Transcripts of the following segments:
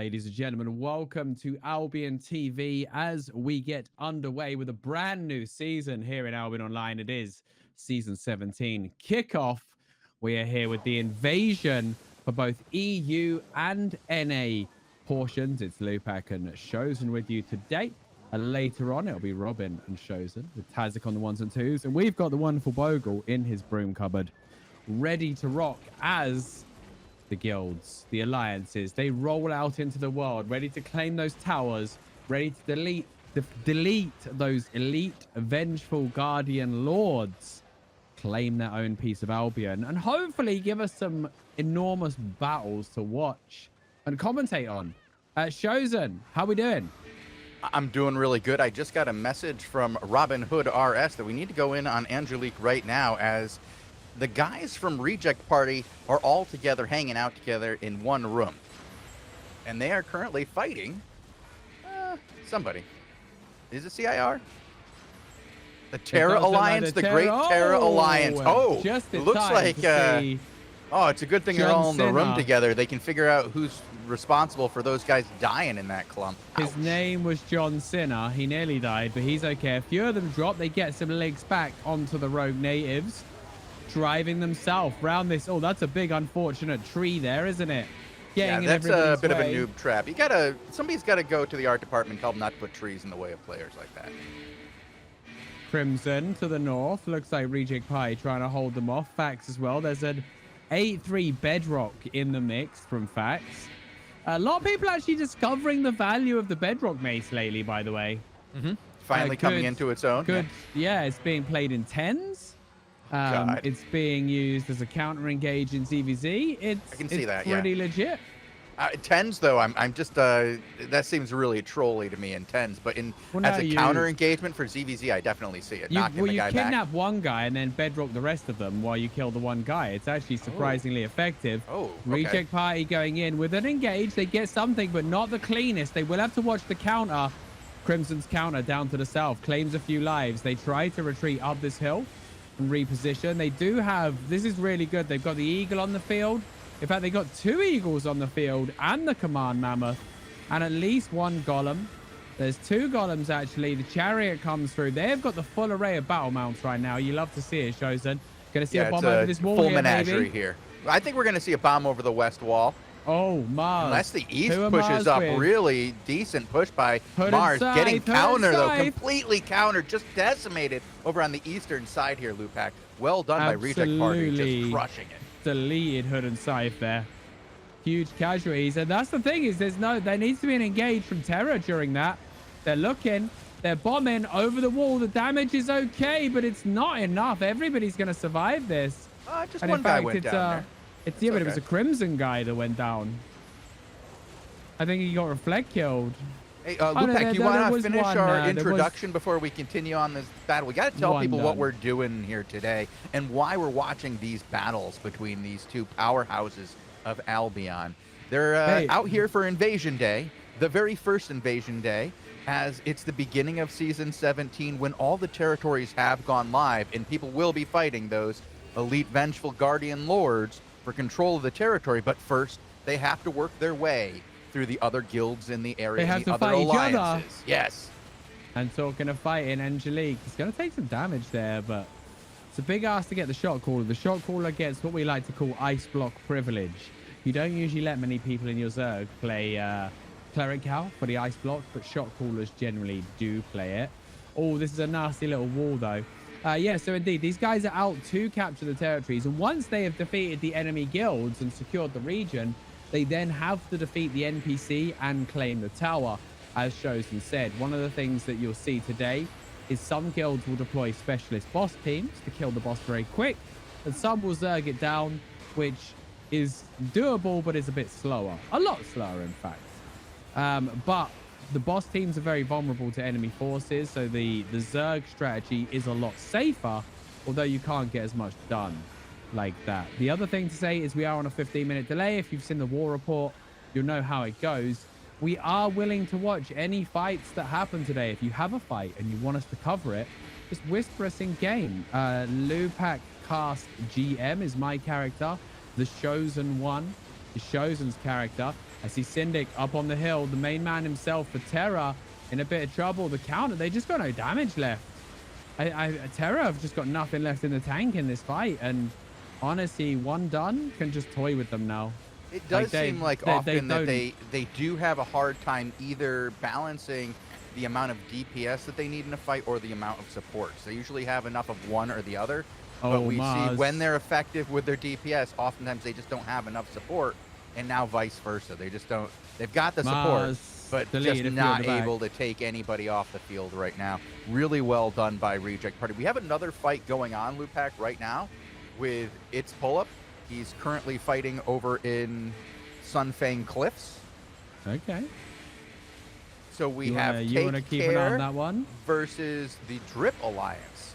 ladies and gentlemen. Welcome to Albion TV as we get underway with a brand new season here in Albion Online. It is season 17 kickoff. We are here with the invasion for both EU and NA portions. It's Lewpac and Shozen with you today. Later on, it'll be Robin and Shozen with Tazik on the ones and twos. And we've got the wonderful Bogul in his broom cupboard, ready to rock as the guilds, the alliances, they roll out into the world, ready to claim those towers, ready to delete those elite, vengeful guardian lords, claim their own piece of Albion, and hopefully give us some enormous battles to watch and commentate on. Shozen, how we doing? I'm doing really good. I just got a message from Robin Hood RS that we need to go in on Angelique right now, as the guys from Reject Party are all together, hanging out together in one room. And they are currently fighting somebody. Is it CIR? The Terra Alliance, the Great Terra Alliance. Oh, just it looks like, oh, it's a good thing they're all in the room together. They can figure out who's responsible for those guys dying in that clump. His name was John Cena. He nearly died, but he's okay. A few of them drop. They get some legs back onto the rogue natives, driving themselves round this. Oh, that's a big unfortunate tree there, isn't it? Yeah, that's a bit of a noob trap. Somebody's got to go to the art department and tell them not to put trees in the way of players like that. Crimson to the north. Looks like Reject Pie trying to hold them off. Fax as well. There's an 8-3 bedrock in the mix from Fax. A lot of people actually discovering the value of the bedrock mace lately, by the way. Finally coming into its own. Good. Yeah, it's being played in 10s. It's being used as a counter engage in ZVZ. I can see that. Pretty legit. 10s though, I'm just that seems really trolly to me in 10s, but as a counter engagement for ZVZ, I definitely see it. You kidnap one guy and then bedrock the rest of them while you kill the one guy. It's actually surprisingly effective. Oh, okay. Reject Party going in with an engage. They get something, but not the cleanest. They will have to watch the counter. Crimson's counter down to the south claims a few lives. They try to retreat up this hill and reposition. They do have, this is really good. They've got the eagle on the field. In fact, they got 2 eagles on the field and the command mammoth and at least 1 golem. There's 2 golems, actually. The chariot comes through. They've got the full array of battle mounts right now. You love to see it, Shozen. Gonna see a bomb over this wall full here, menagerie here. I think we're gonna see a bomb over the west wall. Oh, Mars. Unless the east pushes up. Really decent push by Mars. Getting counter, though. Completely countered. Just decimated over on the eastern side here, Lewpac. Well done by Reject Party. Just crushing it. Deleted Hood and Scythe there. Huge casualties. And that's the thing, is there needs to be an engage from Terra during that. They're looking. They're bombing over the wall. The damage is okay, but it's not enough. Everybody's going to survive this. Just one guy went down there. But it was a Crimson guy that went down. I think he got reflect killed. Hey, Lewpac, you want to finish our introduction before we continue on this battle? We got to tell people what we're doing here today and why we're watching these battles between these two powerhouses of Albion. They're out here for Invasion Day, the very first Invasion Day, as it's the beginning of Season 17 when all the territories have gone live and people will be fighting those elite vengeful guardian lords for control of the territory. But first, they have to work their way through the other guilds in the area, they have the to other fight alliances. Each other. Yes. And talking of fighting, Angelique is going to take some damage there, but it's a big ask to get the shot caller. The shot caller gets what we like to call ice block privilege. You don't usually let many people in your Zerg play Cleric Cal for the ice block, but shot callers generally do play it. Oh, this is a nasty little wall, though. Yeah, so indeed, these guys are out to capture the territories, and once they have defeated the enemy guilds and secured the region, they then have to defeat the NPC and claim the tower. As Shozen said, one of the things that you'll see today is some guilds will deploy specialist boss teams to kill the boss very quick, and some will Zerg it down, which is doable, but is a bit slower. A lot slower, in fact. But the boss teams are very vulnerable to enemy forces, so the Zerg strategy is a lot safer, although you can't get as much done like that. The other thing to say is we are on a 15-minute delay. If you've seen the war report, you'll know how it goes. We are willing to watch any fights that happen today. If you have a fight and you want us to cover it, just whisper us in game. Lewpac Cast GM is my character. The Shozen one is Shozen's character. I see Syndic up on the hill, the main man himself for Terra in a bit of trouble. The counter, they just got no damage left. Terra have just got nothing left in the tank in this fight, and honestly, One Done can just toy with them now. It does seem like often that they do have a hard time either balancing the amount of DPS that they need in a fight or the amount of supports. They usually have enough of one or the other, but we see when they're effective with their DPS, oftentimes they just don't have enough support, and now vice versa. They just don't. They've got the support, but just not able to take anybody off the field right now. Really well done by Reject Party. We have another fight going on, Lewpac, right now with its pull-up. He's currently fighting over in Sunfang Cliffs. Okay. So we have you want to keep an eye on that one versus the Drip Alliance.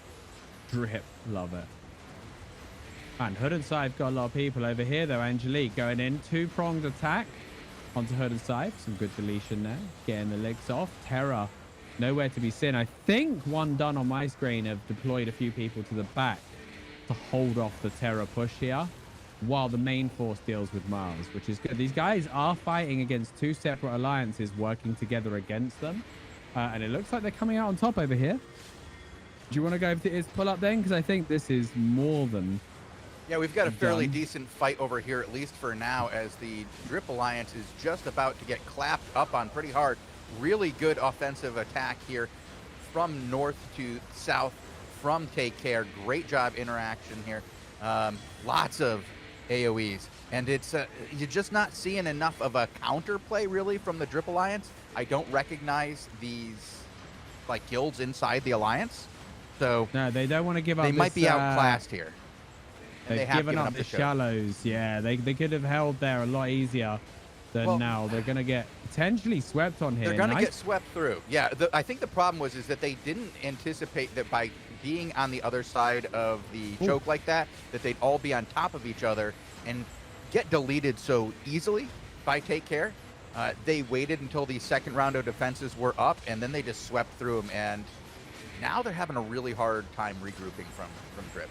Drip, love it. And Hood and Scythe got a lot of people over here though. Angelique going in, two-pronged attack onto Hood and Scythe. Some good deletion there. Getting the legs off. Terra nowhere to be seen. I think One Done on my screen have deployed a few people to the back to hold off the Terra push here, while the main force deals with Mars, which is good. These guys are fighting against two separate alliances working together against them. And it looks like they're coming out on top over here. Do you want to go over to his pull-up then? Because I think this is more than... Yeah, we've got a fairly decent fight over here, at least for now, as the Drip Alliance is just about to get clapped up on pretty hard. Really good offensive attack here from north to south from Take Care. Great job interaction here. Lots of AoEs, and it's you're just not seeing enough of a counterplay really from the Drip Alliance. I don't recognize these like guilds inside the alliance, so no, they don't want to give up. They might be outclassed here. They've given up the shallows. Yeah, they could have held there a lot easier than now. They're gonna get potentially swept on here. They're gonna get swept through. Yeah, I think the problem is that they didn't anticipate that by being on the other side of the choke like that they'd all be on top of each other and get deleted so easily by Take Care. They waited until the second round of defenses were up, and then they just swept through them, and now they're having a really hard time regrouping from Drip.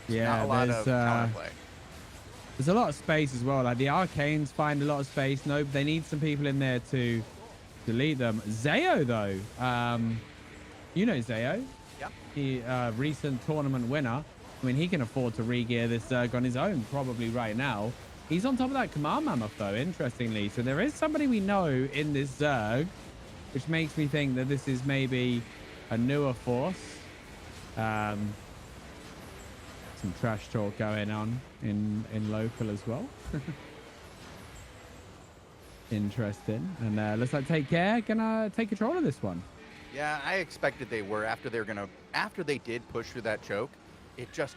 Yeah, not a lot of counterplay. There's a lot of space as well. Like the Arcanes find a lot of space. No, they need some people in there to delete them. Zayo though, you know Zayo. Yep. He recent tournament winner. I mean, he can afford to re-gear this Zerg on his own probably right now. He's on top of that Command Mammoth though, interestingly. So there is somebody we know in this Zerg, which makes me think that this is maybe a newer force. Some trash talk going on in local as well. Interesting. And looks like Take Care gonna take control of this one. Yeah, I expected they were after they did push through that choke. It just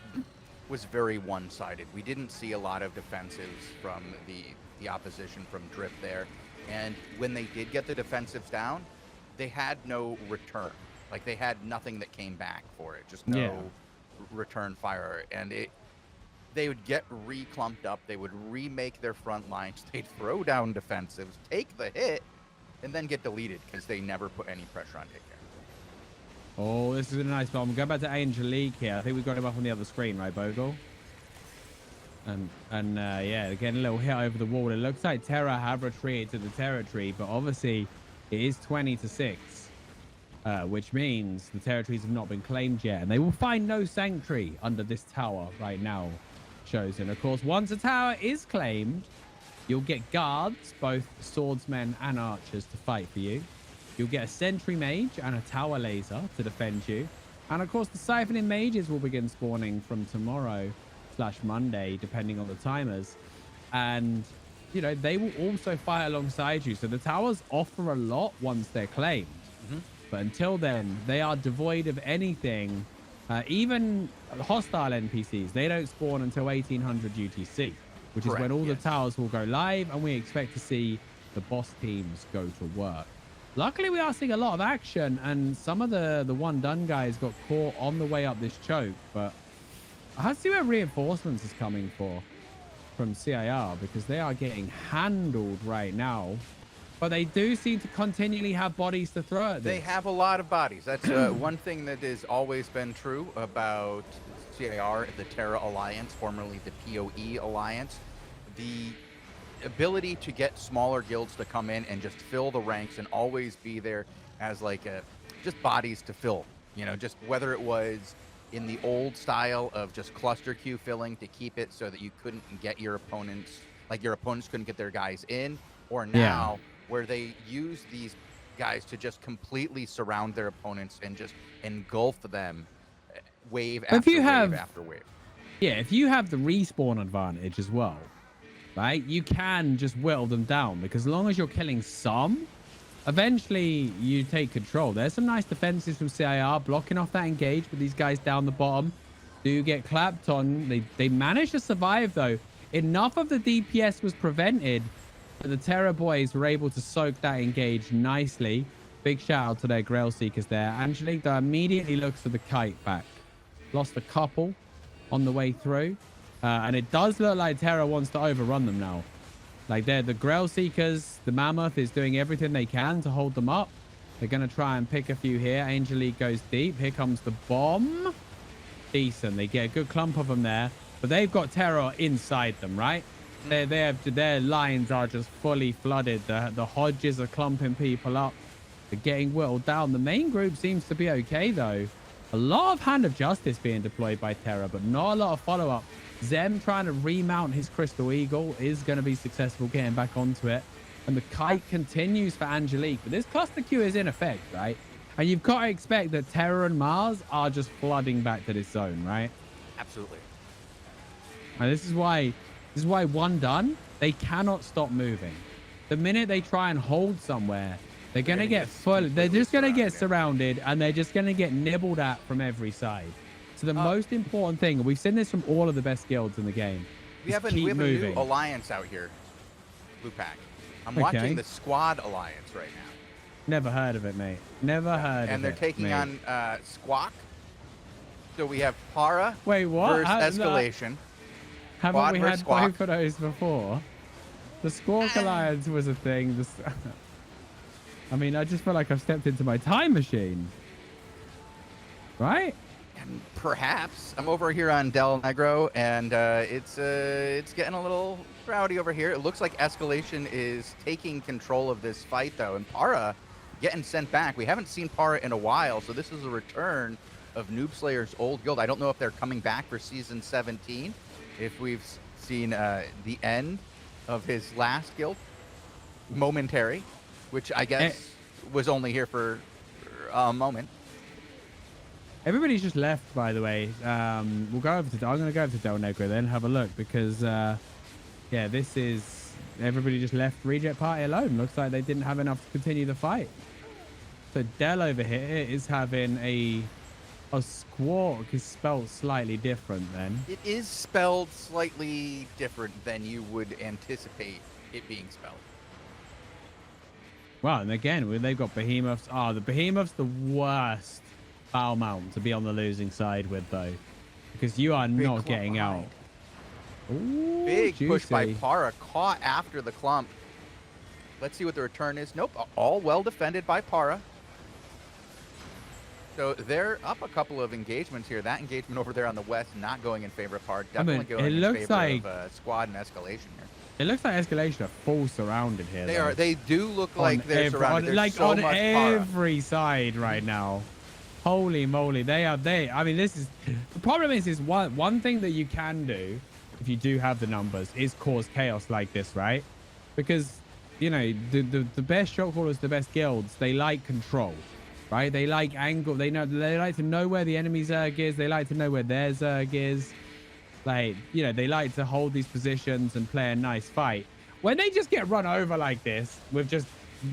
was very one-sided. We didn't see a lot of defensives from the opposition from Drip there. And when they did get the defensives down, they had no return. Like they had nothing that came back for it. Just no return fire. And they would get re-clumped up. They would remake their front lines. They'd throw down defensives, take the hit, and then get deleted because they never put any pressure on Take Care. Oh, this is a nice bomb. Go back to Angelique here. I think we got him up on the other screen, right, Bogul? And yeah, getting a little hit over the wall. It looks like Terra have retreated to the territory, but obviously it is 20-6, which means the territories have not been claimed yet, and they will find no sanctuary under this tower right now, Shozen. Of course, once a tower is claimed, you'll get guards, both swordsmen and archers, to fight for you. You'll get a sentry mage and a tower laser to defend you. And of course, the siphoning mages will begin spawning from tomorrow/Monday, depending on the timers. And, you know, they will also fight alongside you. So the towers offer a lot once they're claimed. But until then, they are devoid of anything. Even hostile NPCs, they don't spawn until 1800 UTC, which is when all the towers will go live, and we expect to see the boss teams go to work. Luckily, we are seeing a lot of action, and some of the One Done guys got caught on the way up this choke, but I have to see where reinforcements is coming from CIR, because they are getting handled right now. But they do seem to continually have bodies to throw at this. They have a lot of bodies. That's one thing that has always been true about CIR, the Terra Alliance, formerly the PoE Alliance. ability to get smaller guilds to come in and just fill the ranks and always be there as like just bodies to fill, you know, just whether it was in the old style of just cluster queue filling to keep it so that you couldn't get your opponents, like your opponents couldn't get their guys in, or now where they use these guys to just completely surround their opponents and just engulf them wave after wave after wave. Yeah, if you have the respawn advantage as well, right, you can just whittle them down, because as long as you're killing some, eventually you take control. There's some nice defenses from CIR blocking off that engage with these guys down the bottom. Do get clapped on. They managed to survive though. Enough of the DPS was prevented, but the Terror boys were able to soak that engage nicely. Big shout out to their Grail Seekers there. Angelique though immediately looks for the kite back. Lost a couple on the way through. And it does look like Terror wants to overrun them now. Like they're the Grail Seekers. The Mammoth is doing everything they can to hold them up. They're going to try and pick a few here. Angelique goes deep. Here comes the bomb. Decent. They get a good clump of them there. But they've got Terror inside them, right? Their lines are just fully flooded. The Hodges are clumping people up. They're getting whittled down. The main group seems to be okay, though. A lot of Hand of Justice being deployed by Terror, but not a lot of follow-up. Zem trying to remount his Crystal Eagle is going to be successful getting back onto it. And the kite continues for Angelique. But this cluster queue is in effect, right? And you've got to expect that Terror and Mars are just flooding back to this zone, right? Absolutely. And this is why one done, they cannot stop moving. The minute they try and hold somewhere, they're going to get full. They're just going to get surrounded, and they're just going to get nibbled at from every side. So the most important thing, and we've seen this from all of the best guilds in the game, we have a new alliance out here, Lewpac. I'm watching the Squad Alliance right now. Never heard of it, mate. Never heard of it. And they're taking on Squawk. So we have Para versus Escalation. Haven't we had both of those before? The Squawk Alliance was a thing. I mean, I just feel like I've stepped into my time machine. Right? And perhaps. I'm over here on Del Negro, and it's getting a little rowdy over here. It looks like Escalation is taking control of this fight, though, and Para getting sent back. We haven't seen Para in a while, so this is a return of Noob Slayer's old guild. I don't know if they're coming back for Season 17, if we've seen the end of his last guild, Momentary, which I guess was only here for a moment. Everybody's just left, by the way. We'll go over to. I'm going to go over to Del Negro then, have a look, because yeah, this is everybody just left Reject Party alone. Looks like they didn't have enough to continue the fight. So Del over here is having a Squawk is spelled slightly different then. It is spelled slightly different than you would anticipate it being spelled. Well, and again, they've got Behemoths. The Behemoth's the worst battle mount to be on the losing side with, though, because you are not getting out. Ooh, big juicy push by Para, caught after the clump. Let's see what the return is. Nope, all well defended by Para. So they're up a couple of engagements here. That engagement over there on the west not going in favor of Para. Definitely going in favor of Squad and Escalation here. It looks like Escalation are full surrounded here. They are. They do look like they're surrounded. Like so on every side right now. Holy moly, they are. I mean, this is the problem. Is one thing that you can do if you do have the numbers is cause chaos like this, right? Because you know the best shot callers, the best guilds, they like control, right? They like angle. They like to know where the enemy Zerg is. They like to know where their Zerg is. Like, you know, they like to hold these positions and play a nice fight. When they just get run over like this with just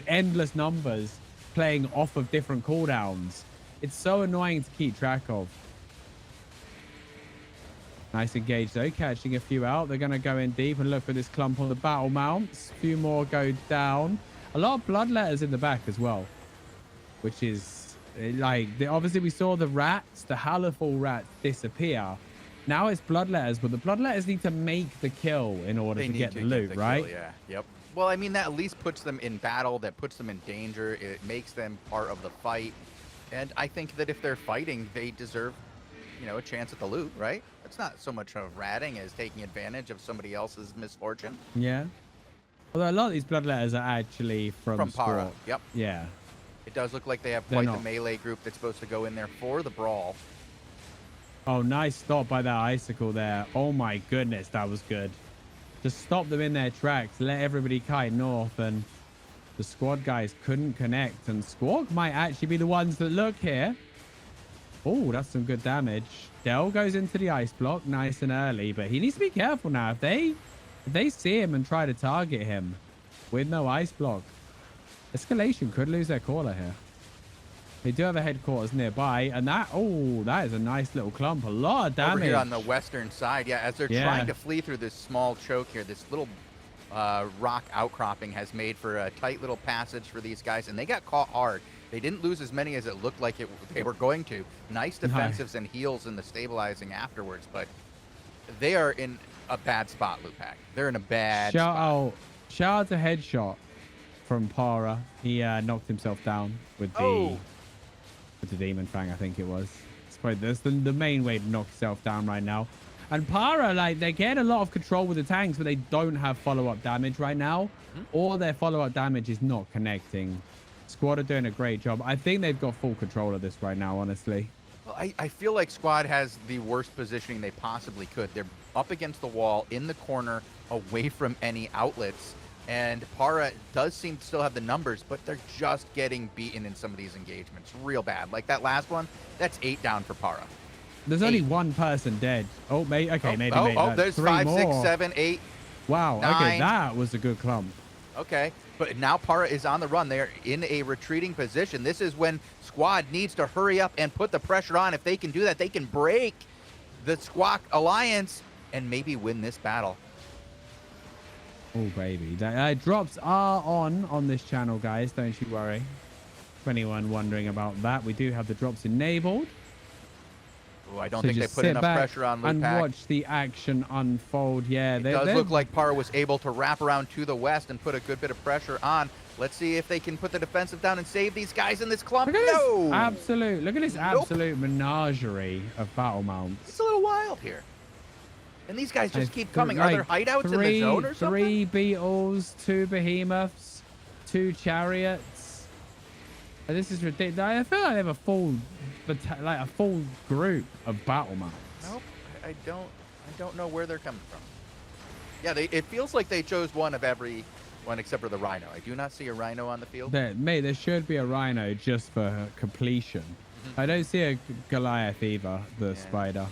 endless numbers playing off of different cooldowns, it's so annoying to keep track of. Nice engage though, catching a few out. They're going to go in deep and look for this clump on the battle mounts. A few more go down. A lot of bloodletters in the back as well, which is like, obviously we saw the rats, the Haliful rats disappear. Now it's bloodletters, but the bloodletters need to make the kill in order to get the loot, right? Kill, yeah. Yep. Well, I mean, that at least puts them in battle. That puts them in danger. It makes them part of the fight. And I think that if they're fighting, they deserve, you know, a chance at the loot, right? It's not so much of ratting as taking advantage of somebody else's misfortune. Yeah. Although a lot of these bloodletters are actually from Para. Squawk. Yep. Yeah. It does look like they have quite the melee group that's supposed to go in there for the brawl. Oh, nice stop by that icicle there. Oh my goodness, that was good. Just stop them in their tracks, let everybody kite north, and the squad guys couldn't connect. And Squawk might actually be the ones that look here. Oh, that's some good damage. Dell goes into the ice block nice and early, but he needs to be careful now. If they see him and try to target him with no ice block, Escalation could lose their caller here. They do have a headquarters nearby, and that is a nice little clump. A lot of damage. Over here on the western side, yeah, as they're trying to flee through this small choke here, this little rock outcropping has made for a tight little passage for these guys, and they got caught hard. They didn't lose as many as it looked like they were going to. Nice defensives and heals in the stabilizing afterwards, but they are in a bad spot, Lewpac. They're in a bad spot. Shout out to Headshot from Para. He knocked himself down with the Demon Fang, I think it was. It's probably that's the main way to knock yourself down right now. And Para, like, they're getting a lot of control with the tanks, but they don't have follow-up damage right now. Or their follow-up damage is not connecting. Squad are doing a great job. I think they've got full control of this right now, honestly. Well, I feel like Squad has the worst positioning they possibly could. They're up against the wall, in the corner, away from any outlets. And Para does seem to still have the numbers, but they're just getting beaten in some of these engagements real bad. Like that last one, that's 8 down for Para. There's only one person dead. Oh, maybe. Okay, maybe. There's 5, 6, 7, 8. Wow. 9. Okay, that was a good clump. Okay, but now Para is on the run. They're in a retreating position. This is when Squad needs to hurry up and put the pressure on. If they can do that, they can break the Squawk Alliance and maybe win this battle. Oh, baby. Drops are on this channel, guys. Don't you worry. For anyone wondering about that, we do have the drops enabled. Oh, I don't think they put enough pressure on Lewpac. And watch the action unfold. Yeah, it does look like Para was able to wrap around to the west and put a good bit of pressure on. Let's see if they can put the defensive down and save these guys in this clump. Look at this absolute menagerie of battle mounts. It's a little wild here. And these guys just keep coming. Are there hideouts in the zone or something? 3 beetles, 2 behemoths, 2 chariots. This is ridiculous. I feel like they have a full group of battle mounts. Nope, I don't know where they're coming from. Yeah, it feels like they chose one of every one except for the rhino. I do not see a rhino on the field. There should be a rhino just for completion. I don't see a Goliath either, the spider.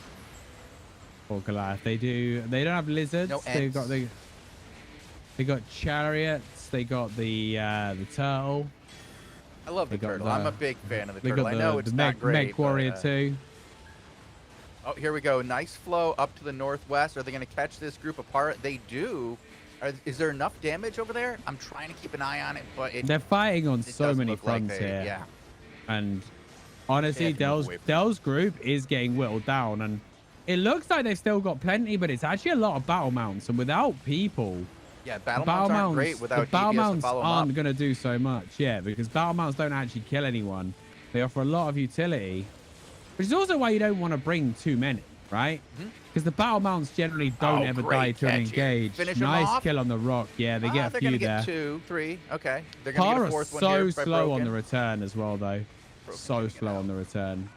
Or Goliath. They don't have lizards. No they got chariots. They got the turtle. I love the turtle. I'm a big fan of the turtle. I know it's not great. Mech Warrior too. Oh, here we go. Nice flow up to the northwest. Are they going to catch this group apart? They do. Is there enough damage over there? I'm trying to keep an eye on it, but they're fighting on so many fronts here. Yeah. And honestly, Dell's group is getting whittled down, and it looks like they've still got plenty, but it's actually a lot of battle mounts, and without people. Yeah, battle mounts aren't great without battle DPS mounts to follow aren't going to do so much. Yeah, because battle mounts don't actually kill anyone. They offer a lot of utility, which is also why you don't want to bring too many, right? Because the battle mounts generally don't ever die to an engage. Nice kill on the rock. Yeah, they get a few there. Get 2, 3. Okay. They're going to get a fourth one here. So slow on the return as well, though. So slow on the return.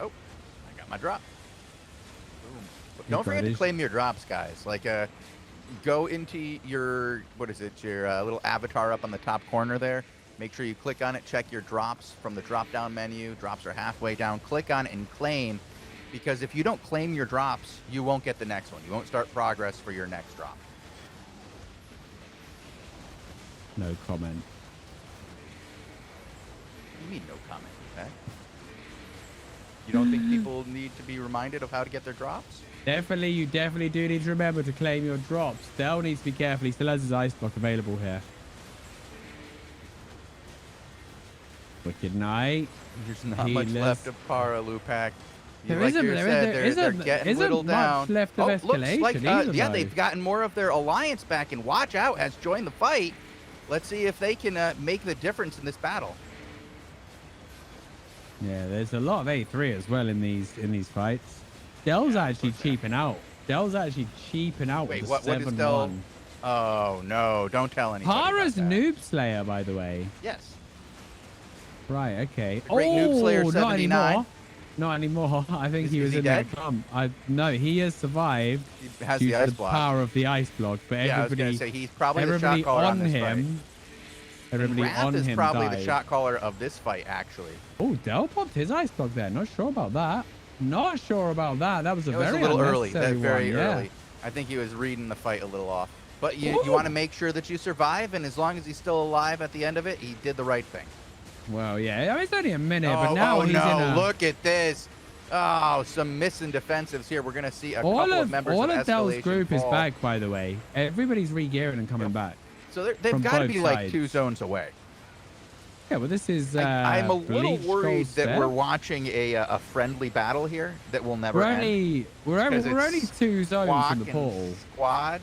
Oh, I got my drop. Boom. Don't forget to claim your drops, guys. Like, go into your, your little avatar up on the top corner there. Make sure you click on it, check your drops from the drop-down menu. Drops are halfway down. Click on it and claim, because if you don't claim your drops, you won't get the next one. You won't start progress for your next drop. No comment. What do you mean no comment, okay? You don't think people need to be reminded of how to get their drops? You definitely do need to remember to claim your drops. Dell needs to be careful. He still has his ice block available here. Wicked Knight. There's not much left of Para, Lewpac. There isn't much left of Escalation either, yeah, they've gotten more of their alliance back, and Watch Out has joined the fight. Let's see if they can make the difference in this battle. Yeah, there's a lot of A3 as well in these fights. Dell's actually cheaping out. Dell's actually cheaping out with the 7-1. Oh, no. Don't tell anybody Hara's about that. Noob Slayer, by the way. Yes. Right, okay. Great Noob Slayer 79. Not anymore. I think he was in dead? that clump. No, he has survived. He has due the to ice the block. power of the ice block. But Yeah, I was everybody, going to say, he's probably the shot caller on this fight. Everybody on him is probably died. the shot caller of this fight, actually. Oh, Dell popped his ice block there. Not sure about that. Not sure about that. That was a little early. Very one, early. I think he was reading the fight a little off. But you want to make sure that you survive, and as long as he's still alive at the end of it, he did the right thing. Well, yeah. I mean, it's only a minute, but now he's in a... Look at this. Oh, some missing defensives here. We're going to see a couple of members of All of Dell's group fall. is back, by the way. Everybody's re-gearing and coming back. So they've got to be like 2 zones away. Yeah, well, this is I'm a little worried that we're step. watching a friendly battle here that will never end. We're only 2 zones from the portal. Squad.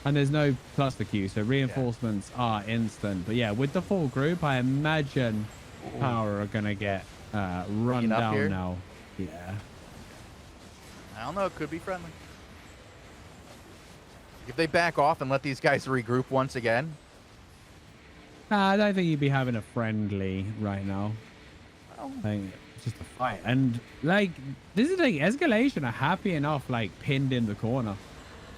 And there's no cluster queue, so reinforcements are instant. But yeah, with the full group, I imagine Power are going to get run down here? now. Yeah. I don't know. It could be friendly. If they back off and let these guys regroup once again. Nah, I don't think you'd be having a friendly right now. Oh. I think it's just a fight. And, like, this is like Escalation are happy enough, like, pinned in the corner.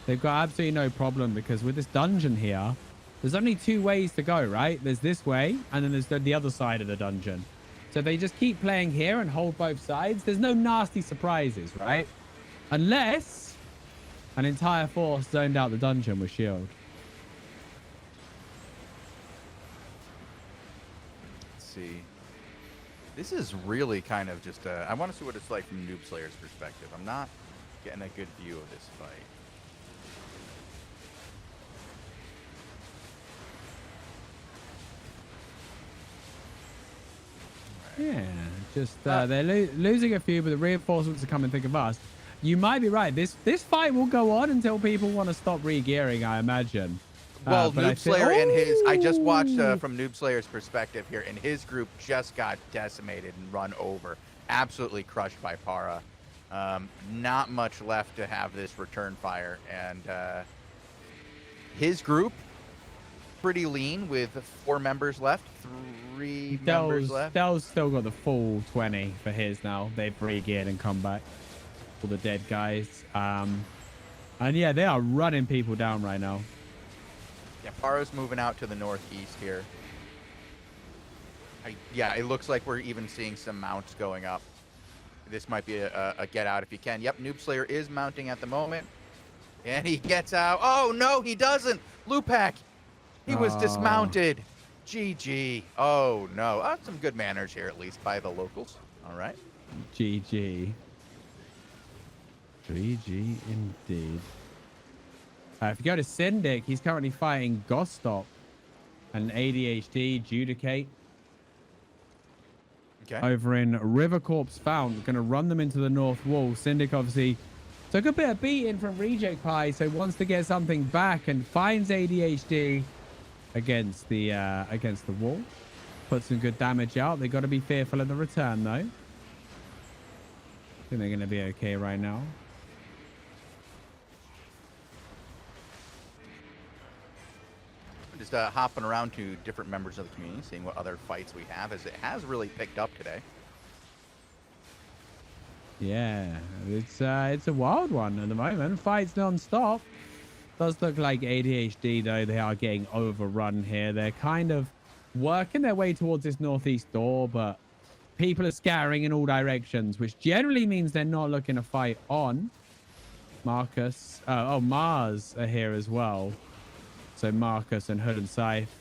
They've got absolutely no problem because with this dungeon here, there's only 2 ways to go, right? There's this way, and then there's the other side of the dungeon. So they just keep playing here and hold both sides. There's no nasty surprises, right? Unless an entire force zoned out the dungeon with shield. Let's see. This is really kind of just I want to see what it's like from Noob Slayer's perspective. I'm not getting a good view of this fight. Yeah, just they're losing a few, but the reinforcements are coming thick of us. You might be right. This fight will go on until people want to stop re-gearing, I imagine. Well, Noob Slayer and his... I just watched from Noob Slayer's perspective here, and his group just got decimated and run over. Absolutely crushed by Para. Not much left to have this return fire. And his group, pretty lean with 4 members left. 3 members left. Dell's still got the full 20 for his now. They've re-geared and come back. All the dead guys. And yeah, they are running people down right now. Yeah, Para's moving out to the northeast here. Yeah, it looks like we're even seeing some mounts going up. This might be a get out if you can. Yep, Noob Slayer is mounting at the moment. And he gets out. Oh, no, he doesn't. Lewpac. He was dismounted. GG. Oh, no. Some good manners here, at least, by the locals. All right. GG. GG indeed. If you go to Syndic, he's currently fighting Gostop and ADHD, Judicate. Okay. Over in River Corpse Fount, going to run them into the north wall. Syndic obviously took a bit of beating from Reject Pie, so wants to get something back and finds ADHD against the wall. Put some good damage out. They got to be fearful of the return though. I think they're going to be okay right now. Just hopping around to different members of the community, seeing what other fights we have, as it has really picked up today. Yeah, it's a wild one at the moment. Fights non-stop. Does look like ADHD though. They are getting overrun here. They're kind of working their way towards this northeast door, but people are scattering in all directions, which generally means they're not looking to fight on. Marcus, Mars are here as well. So Marcus and Hood and Scythe.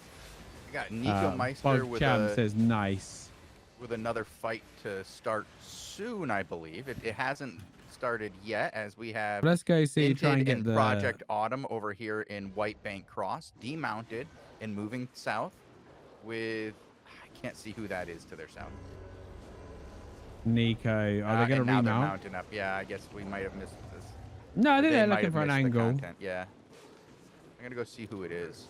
We got Nico Meister with says nice. With another fight to start soon, I believe. It hasn't started yet, as we have. Let's go see. Try and get the Project Autumn over here in White Bank Cross, demounted and moving south. With I can't see who that is to their south. Nico. Are they going to remount? They're mounting up. Yeah, I guess we might have missed this. No, I think they're looking for an angle. Yeah. I'm going to go see who it is.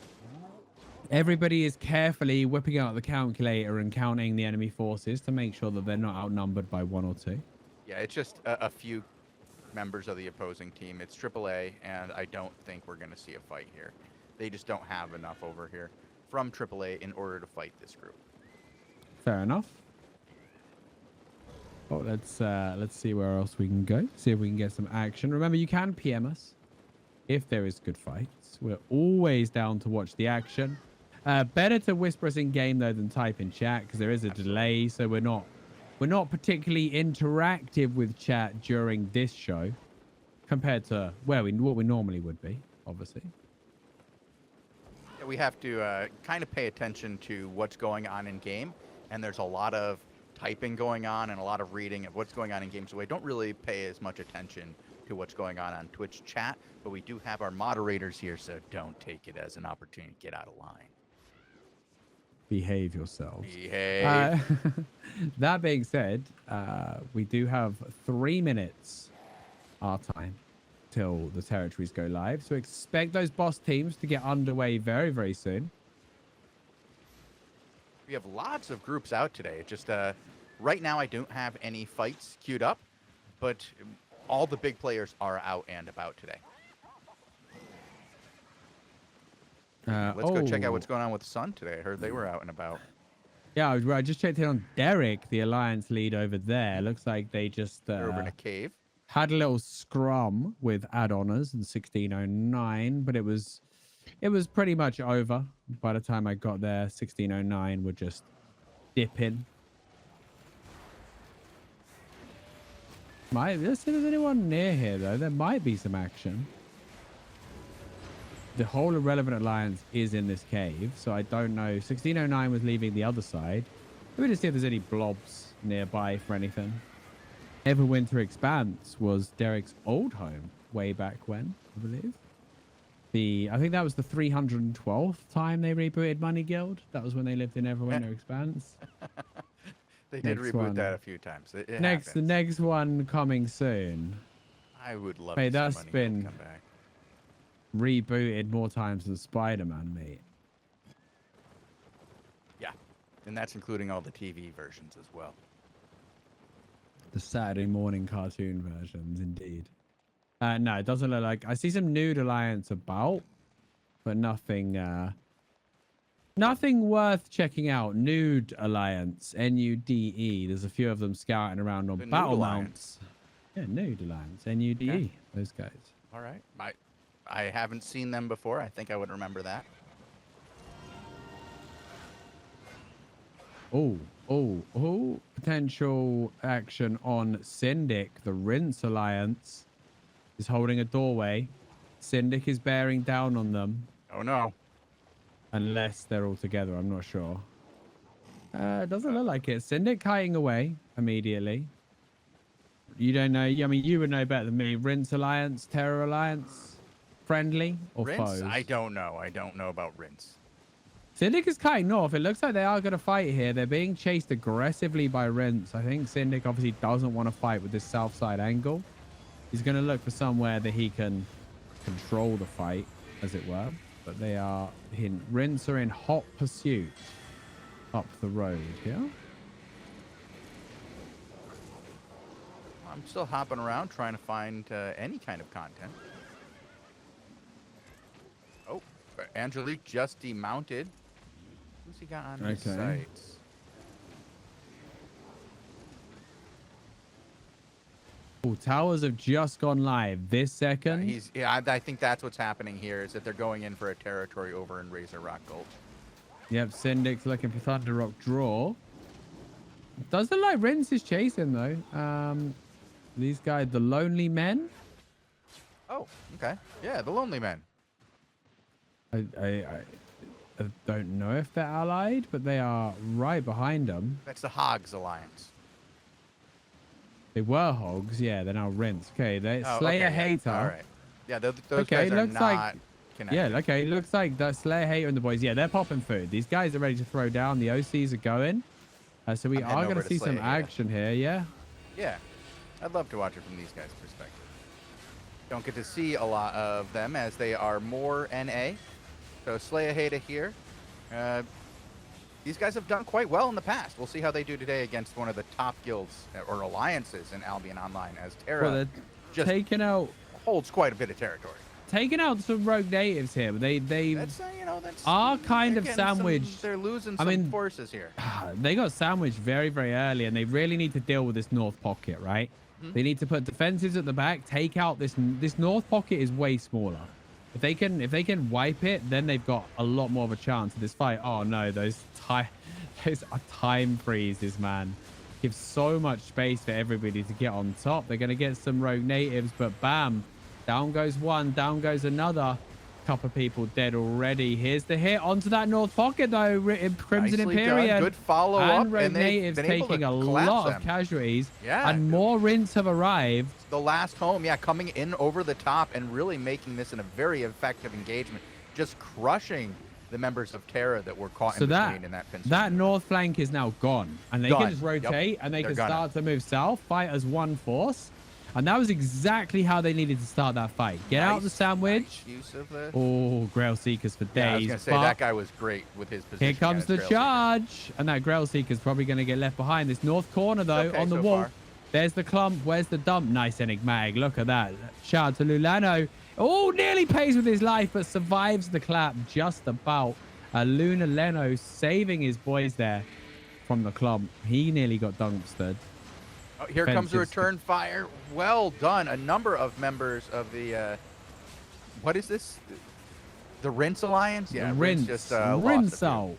Everybody is carefully whipping out the calculator and counting the enemy forces to make sure that they're not outnumbered by 1 or 2. Yeah, it's just a few members of the opposing team. It's AAA, and I don't think we're going to see a fight here. They just don't have enough over here from AAA in order to fight this group. Fair enough. Oh, let's see where else we can go. See if we can get some action. Remember, you can PM us if there is good fights. We're always down to watch the action. Better to whisper us in game though than type in chat because there is a delay, so we're not particularly interactive with chat during this show compared to what we normally would be, obviously. Yeah, we have to kind of pay attention to what's going on in game, and there's a lot of typing going on and a lot of reading of what's going on in game, so we don't really pay as much attention to what's going on Twitch chat, but we do have our moderators here, so don't take it as an opportunity to get out of line. Behave yourselves. Behave. That being said, we do have 3 minutes our time till the territories go live. So expect those boss teams to get underway very, very soon. We have lots of groups out today. Just right now I don't have any fights queued up, but all the big players are out and about today. Let's go check out what's going on with Sun today. I heard they were out and about. Yeah, I just checked in on Derek, the Alliance lead over there. Looks like they just they're over in a cave. Had a little scrum with add-oners in 1609, but it was pretty much over by the time I got there. 1609 would just dip in. Let's see if there's anyone near here though. There might be some action. The whole Irrelevant Alliance is in this cave, so I don't know. 1609 was leaving the other side. Let me just see if there's any blobs nearby for anything. Everwinter Expanse was Derek's old home way back when, I believe. I think that was the 312th time they rebooted Money Guild. That was when they lived in Everwinter Expanse. They did reboot that a few times. The next one coming soon. I would love to see Money Guild come back. Rebooted more times than Spider-Man, mate. Yeah, and that's including all the TV versions as well. The Saturday morning cartoon versions, indeed. No, it doesn't look like... I see some Nude Alliance about, but nothing worth checking out. Nude Alliance, N-U-D-E. There's a few of them scouting around on battle mounts. Yeah, Nude Alliance, N-U-D-E. Yeah. Those guys. All right. I haven't seen them before. I think I would remember that. Oh. Potential action on Syndic. The Rinse Alliance is holding a doorway. Syndic is bearing down on them. Oh, no. Unless they're all together. I'm not sure. Doesn't look like it. Syndic kiting away immediately. You don't know. I mean, you would know better than me. Rinse Alliance, Terror Alliance. Friendly or Rinse? foes? I don't know. I don't know about Rinse. Syndic is cutting north. It looks like they are going to fight here. They're being chased aggressively by Rinse. I think Syndic obviously doesn't want to fight with this south side angle. He's going to look for somewhere that he can control the fight, as it were. But they are in... Rinse are in hot pursuit up the road here. I'm still hopping around trying to find any kind of content. Oh, Angelique just demounted. Who's he got on his sights? Oh, towers have just gone live this second. I think that's what's happening here, is that they're going in for a territory over in Razor Rock Gulch. Yep, Syndic's looking for Thunder Rock draw. Does look like Rinse is chasing though. These guys, the Lonely Men. Oh, okay. Yeah, the Lonely Men. I don't know if they're allied, but they are right behind them. That's the Hogs Alliance. They were Hogs, yeah. They're now Rinse. Okay, they Slayer Hater. All right. Yeah, those guys are not connected. Yeah, okay. Looks like the Slayer Hater and the boys. Yeah, they're popping food. These guys are ready to throw down. The OCs are going. So we are going to see some action here. Yeah. Yeah, I'd love to watch it from these guys' perspective. Don't get to see a lot of them as they are more NA. So Slayer Hater here These guys have done quite well in the past. We'll see how they do today against one of the top guilds or alliances in Albion Online, as Terra just holds quite a bit of territory. Taking out some rogue natives here, but they are kind of sandwiched. They're losing some forces here. They got sandwiched very, very early, and they really need to deal with this north pocket, right? They need to put defensives at the back, take out this north pocket is way smaller. If they can wipe it, then they've got a lot more of a chance of this fight. Oh no, those time freezes, man. Give so much space for everybody to get on top. They're gonna get some rogue natives, but bam, down goes one, down goes another. Couple of people dead already. Here's the hit onto that north pocket though. Crimson Imperium. Good follow up, and rogue natives taking a lot of casualties. Yeah, and more Rints have arrived. The last home, yeah, coming in over the top and really making this in a very effective engagement, just crushing the members of Terra that were caught in between in that pincer. That north flank is now gone, and they can just rotate and they can start to move south, fight as one force. And that was exactly how they needed to start that fight. Get out the sandwich. Use of the... Oh, Grail Seekers for days. Yeah, I was going to say, that guy was great with his position. Here comes the charge. And that Grail Seeker's probably going to get left behind. This north corner, though, on the wall. There's the clump. Where's the dump? Nice enigmatic. Look at that. Shout out to Lulano. Oh, nearly pays with his life, but survives the clap just about. Luna Leno saving his boys there from the clump. He nearly got dumpstered. Oh, here comes the return fire. Well done. A number of members of the, what is this? The Rints Alliance? Yeah, Rints just Rints out.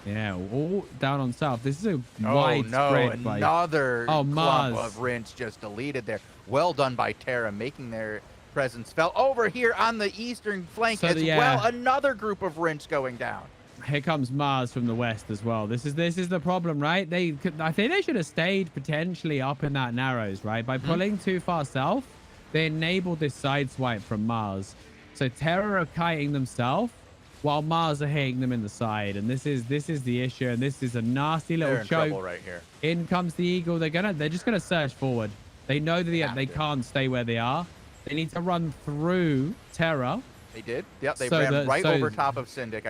Yeah, all down on south. This is a widespread. Another clump of Rints just deleted there. Well done by Terra, making their presence felt over here on the eastern flank as well. Another group of Rints going down. Here comes Mars from the west as well. This is the problem, right? I think they should have stayed potentially up in that Narrows, right? By pulling too far south, they enabled this side swipe from Mars. So Terra are kiting themselves while Mars are hitting them in the side, and this is the issue. And this is a nasty little choke. They're in trouble right here. In comes the Eagle. They're just gonna surge forward. They know that they can't stay where they are. They need to run through Terra. They did. Yep, they ran right over top of Syndic.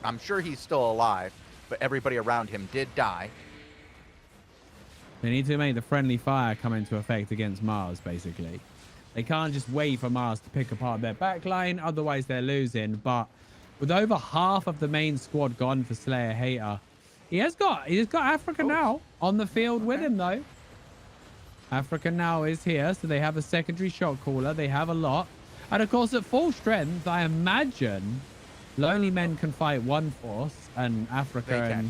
I'm sure he's still alive, but everybody around him did die. They need to make the friendly fire come into effect against Mars, basically. They can't just wait for Mars to pick apart their backline, otherwise they're losing. But with over half of the main squad gone for Slayer Hater, he's got Africa now on the field with him, though. Africa now is here, so they have a secondary shot caller. They have a lot. And of course, at full strength, I imagine Lonely Men can fight one force, and Africa and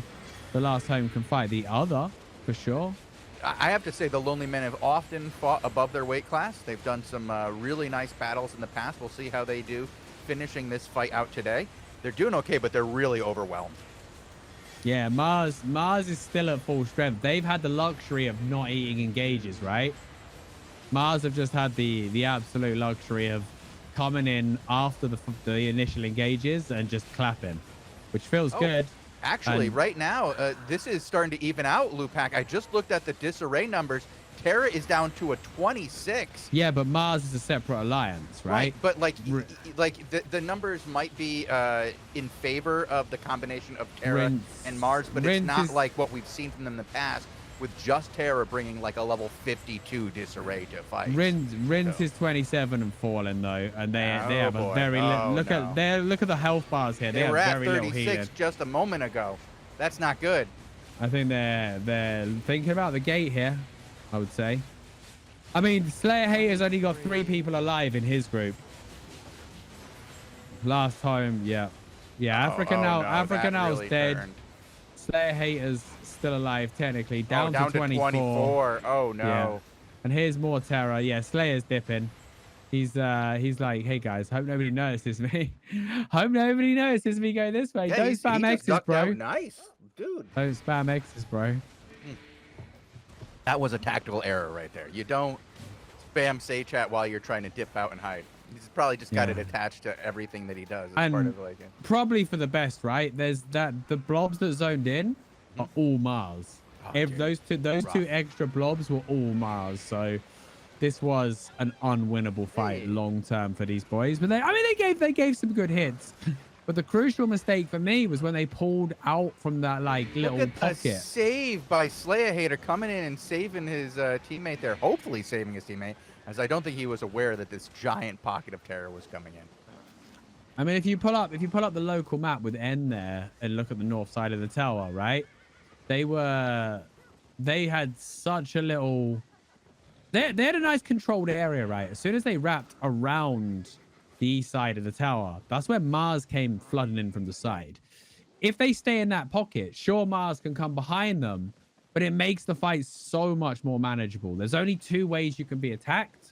the last home can fight the other, for sure. I have to say, the Lonely Men have often fought above their weight class. They've done some really nice battles in the past. We'll see how they do finishing this fight out today. They're doing okay, but they're really overwhelmed. Yeah, Mars is still at full strength. They've had the luxury of not eating engages, right? Mars have just had the absolute luxury of coming in after the initial engages and just clapping, which feels good. Actually, right now, this is starting to even out, Lewpac. I just looked at the disarray numbers. Terra is down to a 26. Yeah, but Mars is a separate alliance, right? But the numbers might be in favor of the combination of Terra and Mars, but it's not like what we've seen from them in the past, with just Terra bringing like a level 52 disarray to fight. Rinse is 27 and falling though, and they have a very look at the health bars here. They were at 36 just a moment ago. That's not good. I think they're thinking about the gate here, I would say. I mean, Slayer Hater's only got 3 people alive in his group. Last time, yeah. Africa now is dead. Turned. Slayer Hater's still alive technically, down to 24. Oh no. Yeah. And here's more Terra. Yeah, Slayer's dipping. He's like, hey guys, hope nobody notices me. Hope nobody notices me go this way. Don't spam X's, bro. Nice, dude. Don't spam X's, bro. That was a tactical error right there. You don't spam say chat while you're trying to dip out and hide. He's probably just got it attached to everything that he does as part of like probably for the best, right? There's the blobs that zoned in are all Mars. Those two extra blobs were all Mars. So this was an unwinnable fight long term for these boys. But they gave some good hits. But the crucial mistake for me was when they pulled out from that like little Look at pocket. the save by Slayahater coming in and saving his teammate there. Hopefully saving his teammate, as I don't think he was aware that this giant pocket of terror was coming in. I mean, if you pull up the local map with N there and look at the north side of the tower, right? They had such a little. They had a nice controlled area, right? As soon as they wrapped around the east side of the tower, that's where Mars came flooding in from the side. If they stay in that pocket, sure, Mars can come behind them, but it makes the fight so much more manageable. There's only 2 ways you can be attacked.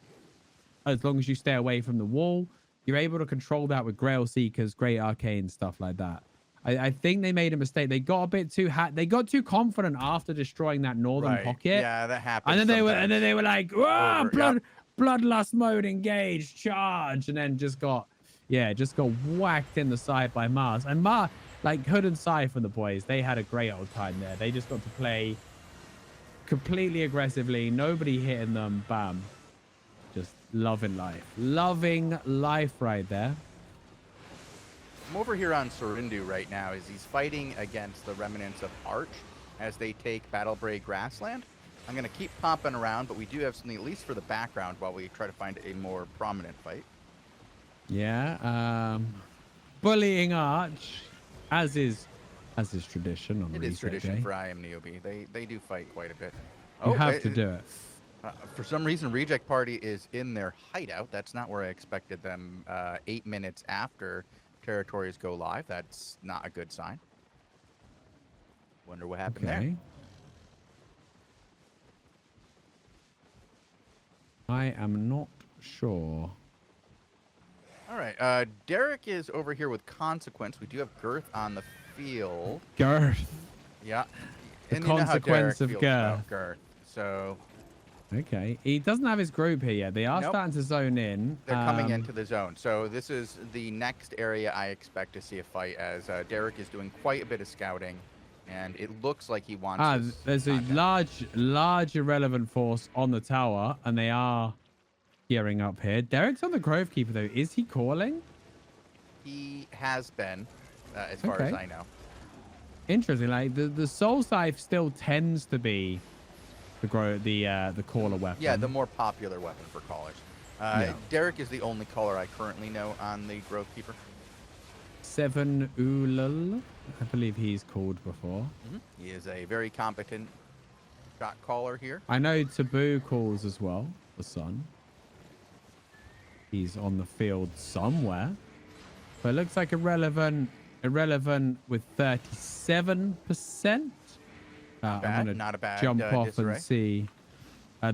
As long as you stay away from the wall, you're able to control that with Grail Seekers, Great Arcane, stuff like that. I think they made a mistake. They got a bit too they got too confident after destroying that northern pocket. Yeah, that happened. And then they were like, "Whoa, bloodlust mode engaged, charge," and then just got whacked in the side by Mars. And like Hood and Scythe and the boys, they had a great old time there. They just got to play completely aggressively, nobody hitting them, bam, just loving life right there. I'm over here on Serindu right now as he's fighting against the remnants of Arch as they take Battlebray Grassland. I'm going to keep popping around, but we do have something at least for the background while we try to find a more prominent fight. Yeah, bullying Arch, as is tradition on It is tradition for I Am Niobe. They do fight quite a bit. You have to do it. For some reason, Reject Party is in their hideout. That's not where I expected them 8 minutes after territories go live. That's not a good sign. Wonder what happened there. I am not sure. All right. Derek is over here with Consequence. We do have Girth on the field. Girth. Yeah. The consequence of Girth. So. Okay. He doesn't have his group here yet. They are starting to zone in. They're coming into the zone. So this is the next area I expect to see a fight, as Derek is doing quite a bit of scouting, and it looks like he wants. There's a large irrelevant force on the tower, and they are gearing up here. Derek's on the Grove Keeper though. Is he calling? He has been, as far as I know. Interesting. Like the Soul Scythe still tends to be the caller weapon. Yeah, the more popular weapon for callers. Derek is the only caller I currently know on the Grove Keeper. 7 Ulul, I believe he's called before. He is a very competent shot caller here. I know Taboo calls as well, the son. He's on the field somewhere. But it looks like irrelevant with 37%. I'm not a bad jump off disarray. and see.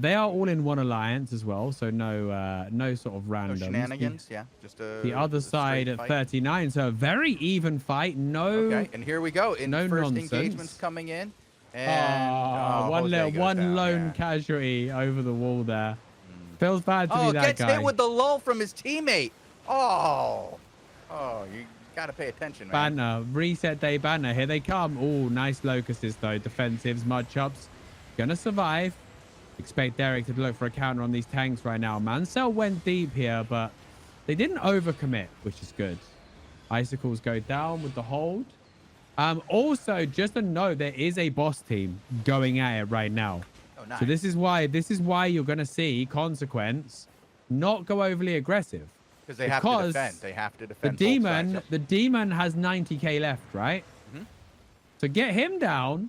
They are all in one alliance as well, so no sort of randoms. No shenanigans, just the other side at 39, so a very even fight. Okay, and here we go. First nonsense. engagement's coming in, and one lone casualty over the wall there. Feels bad to be that guy. Gets hit with the lull from his teammate. You gotta pay attention, man. Banner, reset day banner. Here they come. Oh, nice locusts though. Defensives, mud chops. Gonna survive. Expect Derek to look for a counter on these tanks right now. Mancel went deep here, but they didn't overcommit, which is good. Icicles go down with the hold. Also, just a note, there is a boss team going at it right now. Oh, nice. So this is why you're gonna see Consequence not go overly aggressive. Because they have to defend. They have to defend. The demon has 90k left, right? So get him down,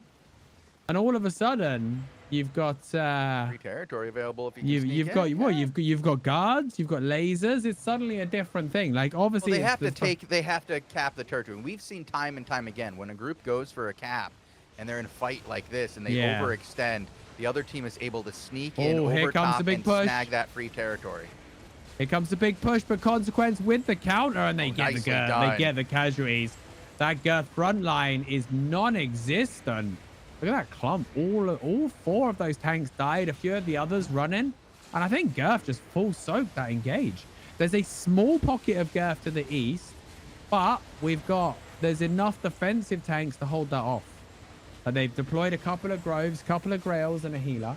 and all of a sudden you've got free territory available. If you've got guards, you've got lasers. It's suddenly a different thing. Like obviously they have to cap the territory. And we've seen time and time again when a group goes for a cap and they're in a fight like this and they overextend, the other team is able to sneak in over top and snag that free territory. Here comes the big push, but Consequence with the counter, and they get the casualties. That Girth front line is non-existent. Look at that clump. All 4 of those tanks died. A few of the others running. And I think Girth just full soaked that engage. There's a small pocket of Girth to the east, but there's enough defensive tanks to hold that off. And they've deployed a couple of Groves, couple of Grails, and a healer.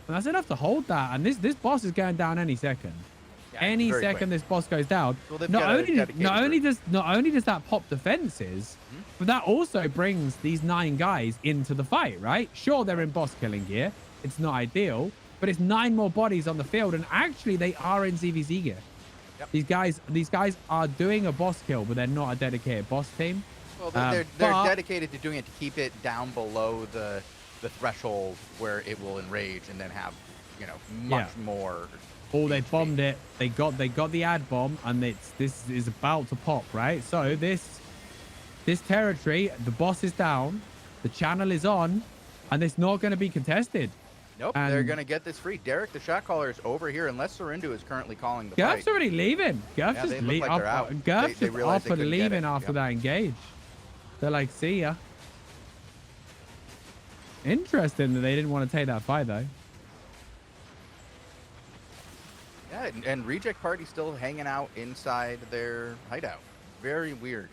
And that's enough to hold that. And this boss is going down any second. Any second this boss goes down, well, not only does that pop defenses, but that also brings these 9 guys into the fight, right? Sure, they're in boss killing gear. It's not ideal, but it's 9 more bodies on the field, and actually they are in ZVZ gear. Yep. These guys are doing a boss kill, but they're not a dedicated boss team. Well, they're dedicated to doing it to keep it down below the threshold where it will enrage and then have, you know, much more. Oh, they bombed it. They got the ad bomb, and this is about to pop, right? So this territory, the boss is down, the channel is on, and it's not going to be contested. Nope, they're going to get this free. Derek, the shot caller, is over here, unless Serindu is currently calling the fight. Gurf's already leaving. Gurf's just up and leaving after that engage. They're like, see ya. Interesting that they didn't want to take that fight, though. Yeah, and Reject Party still hanging out inside their hideout. Very weird.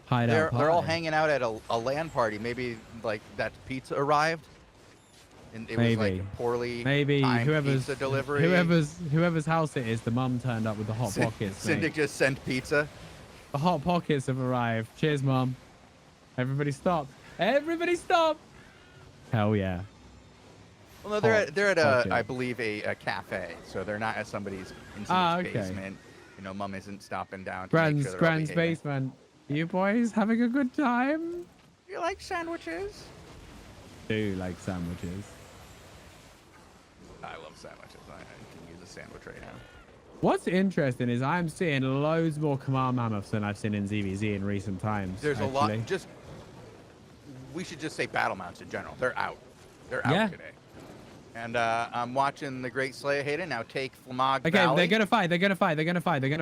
They're all hanging out at a LAN party. Maybe like that pizza arrived. And it was like poorly timed pizza delivery. Whoever's house it is, the mum turned up with the hot pockets. Syndic just sent pizza. The hot pockets have arrived. Cheers, mum. Everybody stop. Everybody stop. Hell yeah. Well, no, they're at I believe a cafe, so they're not at somebody's basement. You know, mum isn't stopping down. Grand's basement. You boys having a good time? You like sandwiches? Do like sandwiches. I love sandwiches. I can use a sandwich right now. What's interesting is I'm seeing loads more command mammoths than I've seen in ZVZ in recent times. There's a lot. We should just say battle mounts in general. They're out. They're out today. And I'm watching the Great Slayer Hayden now take Flamog Valley. Okay, they're gonna fight. They're gonna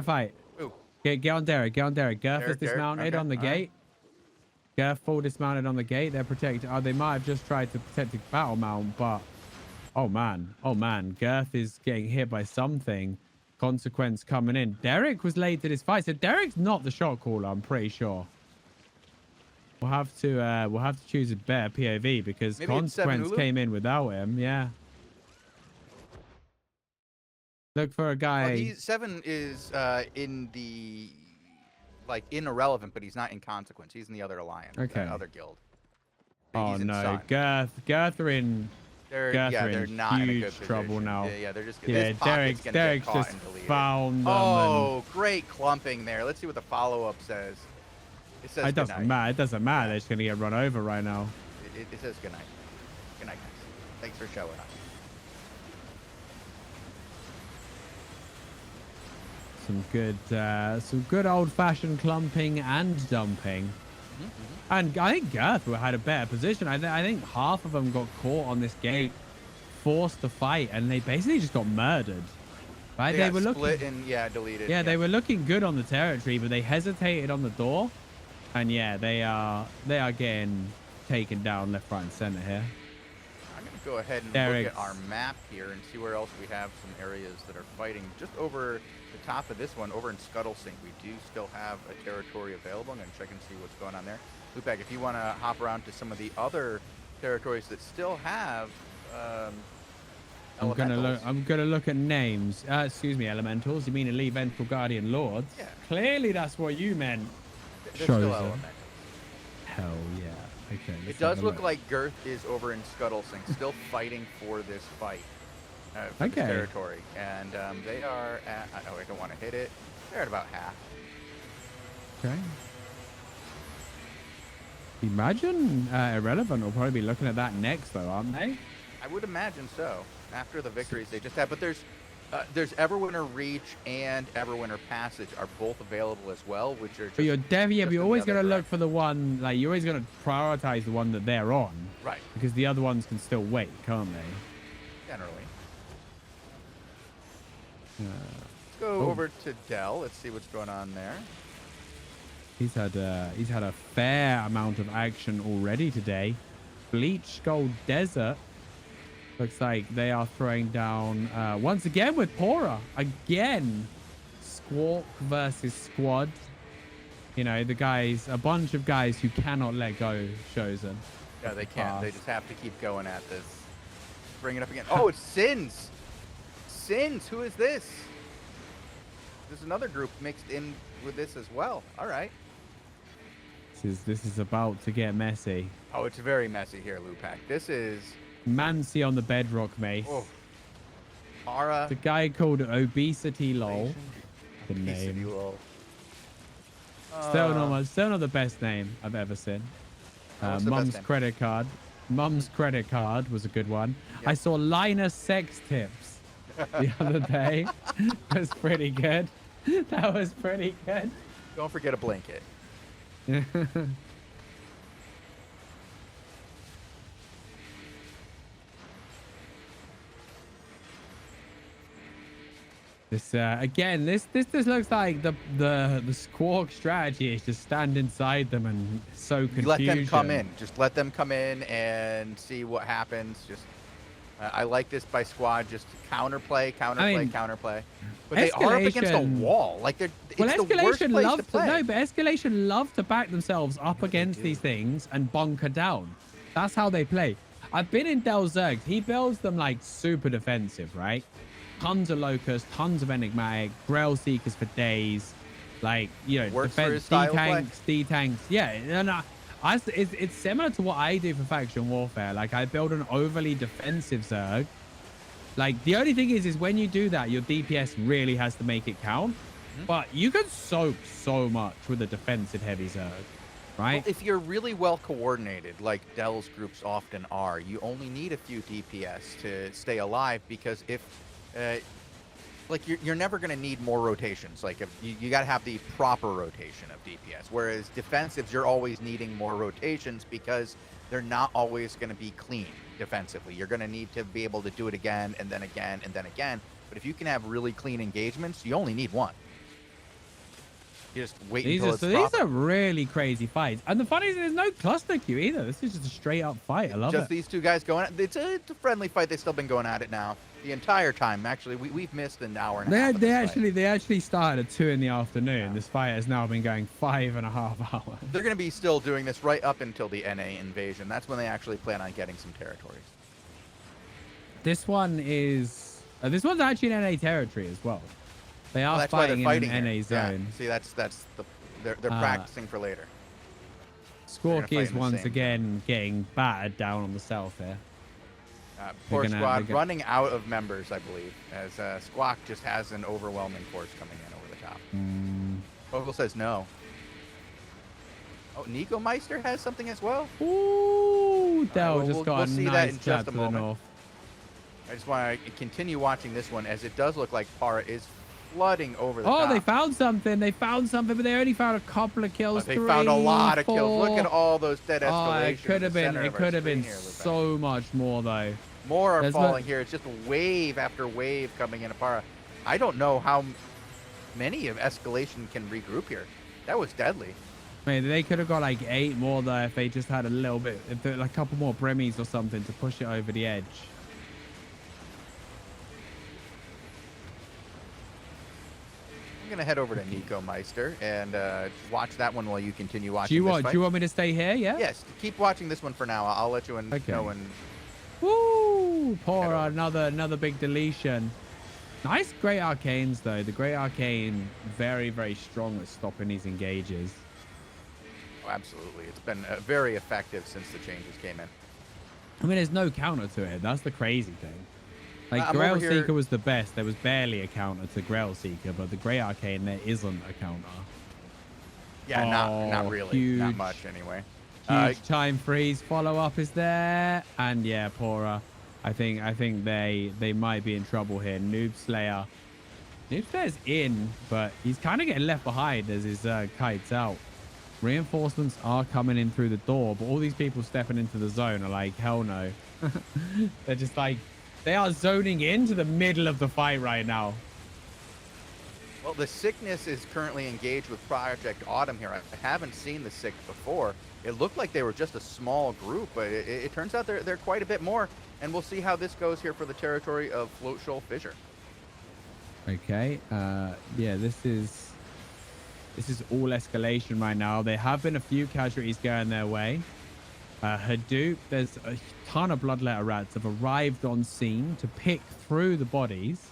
fight. Ooh. Get on Derek. Gurf is dismounted on the gate. Gurf full dismounted on the gate. They're protected. Oh, they might have just tried to protect the battle mount, but oh man. Gurf is getting hit by something. Consequence coming in. Derek was late to this fight, so Derek's not the shot caller, I'm pretty sure. We'll have to choose a better POV because maybe Consequence came in without him. Yeah. Look for a guy. Well, 7 is in the irrelevant, but he's not in Consequence. He's in the other alliance, other guild. Oh no, Girth are in. They're not in a good trouble position. now. Yeah, they're just. Derek's just found them. Oh, great clumping there. Let's see what the follow-up says. It says it doesn't matter. It doesn't matter. They're just gonna get run over right now. It says good night. Good night, guys. Thanks for showing up. Some good old-fashioned clumping and dumping. And I think Girth had a better position. I think half of them got caught on this gate, forced to fight, and they basically just got murdered. Right? They were split and deleted. Yeah, they were looking good on the territory, but they hesitated on the door. And yeah, they are getting taken down left, right, and center here. I'm gonna go ahead and look at our map here and see where else we have some areas that are fighting. Just over the top of this one, over in Scuttlesink, we do still have a territory available. I'm gonna check and see what's going on there. Lewpac, if you want to hop around to some of the other territories that still have elementals. I'm gonna look at names. Excuse me, elementals. You mean Elite Ventral Guardian Lords? Yeah. Clearly, that's what you meant. They're still elementals. Hell yeah. Okay. It does look like Girth is over in Scuttlesink, still fighting for this fight. For this territory. And they are at. Oh, I don't want to hit it. They're at about half. Okay. Imagine Irrelevant will probably be looking at that next, though, aren't they? I would imagine so. After the victories they just had, but there's Everwinter Reach and Everwinter Passage are both available as well, which are. But you're always gonna look for the one. Like you're always gonna prioritize the one that they're on. Right. Because the other ones can still wait, can't they? Generally. Let's go over to Dell. Let's see what's going on there. He's had a fair amount of action already today. Bleach Skull Desert looks like they are throwing down once again with Pora. Again, Squawk versus Squad. You know, a bunch of guys who cannot let go Shozen. Yeah, they can't. They just have to keep going at this. Bring it up again. Oh, it's Sins. Sins. Who is this? There's another group mixed in with this as well. All right. This is about to get messy. Oh, it's very messy here, Lewpac. This is Mancy on the bedrock, mace. Oh. Mara. The guy called Obesity Lol. The Obesity name. Lol. Still not the best name I've ever seen. Mum's credit card. Mum's credit card was a good one. Yep. I saw Linus sex tips the other day. That was pretty good. That was pretty good. Don't forget a blanket. This again, this looks like the Squawk strategy is just stand inside them and sow confusion. Let them come in. Just let them come in and see what happens. Just I like this by squad. Just counterplay. But they are up against a wall. Like it's the worst place to play. No, but Escalation love to back themselves up against these things and bunker down. That's how they play. I've been in Del Zerg. He builds them like super defensive, right? Tons of Locusts, tons of Enigmatic, Grail Seekers for days. Like, you know, defense, D-tanks. Yeah, and it's similar to what I do for faction warfare. Like, I build an overly defensive Zerg. Like, the only thing is when you do that, your DPS really has to make it count. But you can soak so much with a defensive heavy Zerg, right? Well, if you're really well coordinated, like Del's groups often are, you only need a few DPS to stay alive, because if like you're never going to need more rotations. Like if you got to have the proper rotation of DPS, whereas defensives, you're always needing more rotations because they're not always going to be clean defensively. You're going to need to be able to do it again and then again and then again. But if you can have really clean engagements, you only need one. You just wait until it's proper. These are really crazy fights. And the funny is there's no cluster queue either. This is just a straight up fight. I love it. Just these two guys going at it. It's a friendly fight. They've still been going at it now the entire time. Actually, we've missed an hour and a half. They actually started at 2 in the afternoon. Yeah. This fight has now been going 5.5 hours. They're going to be still doing this right up until the NA invasion. That's when they actually plan on getting some territories. This one is this one's actually in NA territory as well. They are fighting in an NA zone. Yeah. See, they're practicing for later. Squawk is once again getting battered down on the south here. Poor squad running out of members, I believe, as Squawk just has an overwhelming force coming in over the top. Bogul says no. Oh, Nico Meister has something as well. Ooh, Del just got a nice clap to the north. I just want to continue watching this one, as it does look like Para is flooding over the top. Oh, they found something. They found something, but they only found a couple of kills. They found a lot of kills. Look at all those dead escalations. It could have been so much more, though. More are falling here. It's just wave after wave coming in. Para. I don't know how many of escalation can regroup here. That was deadly. Man, they could have got like 8 more though if they just had a little bit, like a couple more Bremies or something to push it over the edge. I'm gonna head over to Nico Meister and watch that one while you continue watching. Do you want me to stay here? Yeah. Yes. Keep watching this one for now. I'll let you know when. Woo! Poor another big deletion. Nice Great Arcanes though. The Great Arcane very, very strong at stopping these engages. Oh, absolutely. It's been very effective since the changes came in. I mean, there's no counter to it. That's the crazy thing. Like, Grail Seeker was the best. There was barely a counter to Grail Seeker, but the Great Arcane, there isn't a counter. Yeah, not really. Huge, not much, anyway. Huge time freeze follow-up is there. And, yeah, Pora. I think they might be in trouble here. Noob Slayer. Noob Slayer's in, but he's kind of getting left behind as his kites out. Reinforcements are coming in through the door, but all these people stepping into the zone are like, hell no. They're just like, they are zoning into the middle of the fight right now. Well, the Sickness is currently engaged with Project Autumn here. I haven't seen the Sick before. It looked like they were just a small group, but it turns out they're quite a bit more. And we'll see how this goes here for the territory of Float Shoal Fissure. Okay. Yeah, this is all escalation right now. There have been a few casualties going their way. Hadoop, there's a ton of Bloodletter Rats have arrived on scene to pick through the bodies.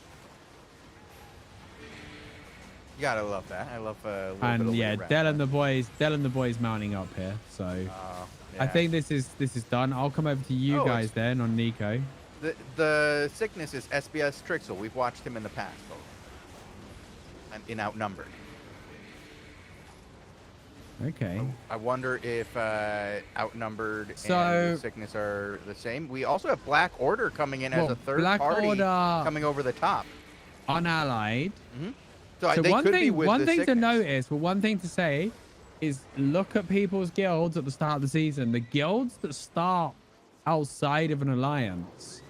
You gotta love that. I love a little and bit of yeah, Dell and the boys mounting up here. So yeah. I think this is done. I'll come over to you guys then on Nico. The sickness is SBS Trixel. We've watched him in the past, folks. And in Outnumbered. Okay. I wonder if Outnumbered and Sickness are the same. We also have Black Order coming in as a third party coming over the top. Unallied. Mm-hmm. So one thing to notice, one thing to say is look at people's guilds at the start of the season. The guilds that start outside of an alliance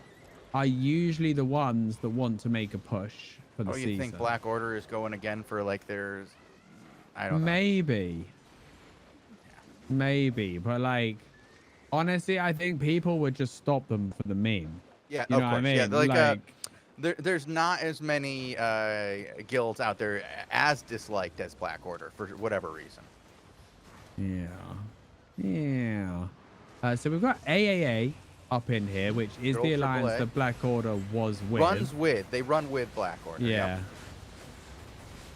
are usually the ones that want to make a push for the season. You think Black Order is going again for like their... I don't know. Maybe, but like honestly, I think people would just stop them for the meme. Yeah, you know what I mean? Yeah, there's not as many guilds out there as disliked as Black Order for whatever reason. Yeah. So we've got AAA up in here, which is the alliance that Black Order was with. They run with Black Order. Yeah. Yep.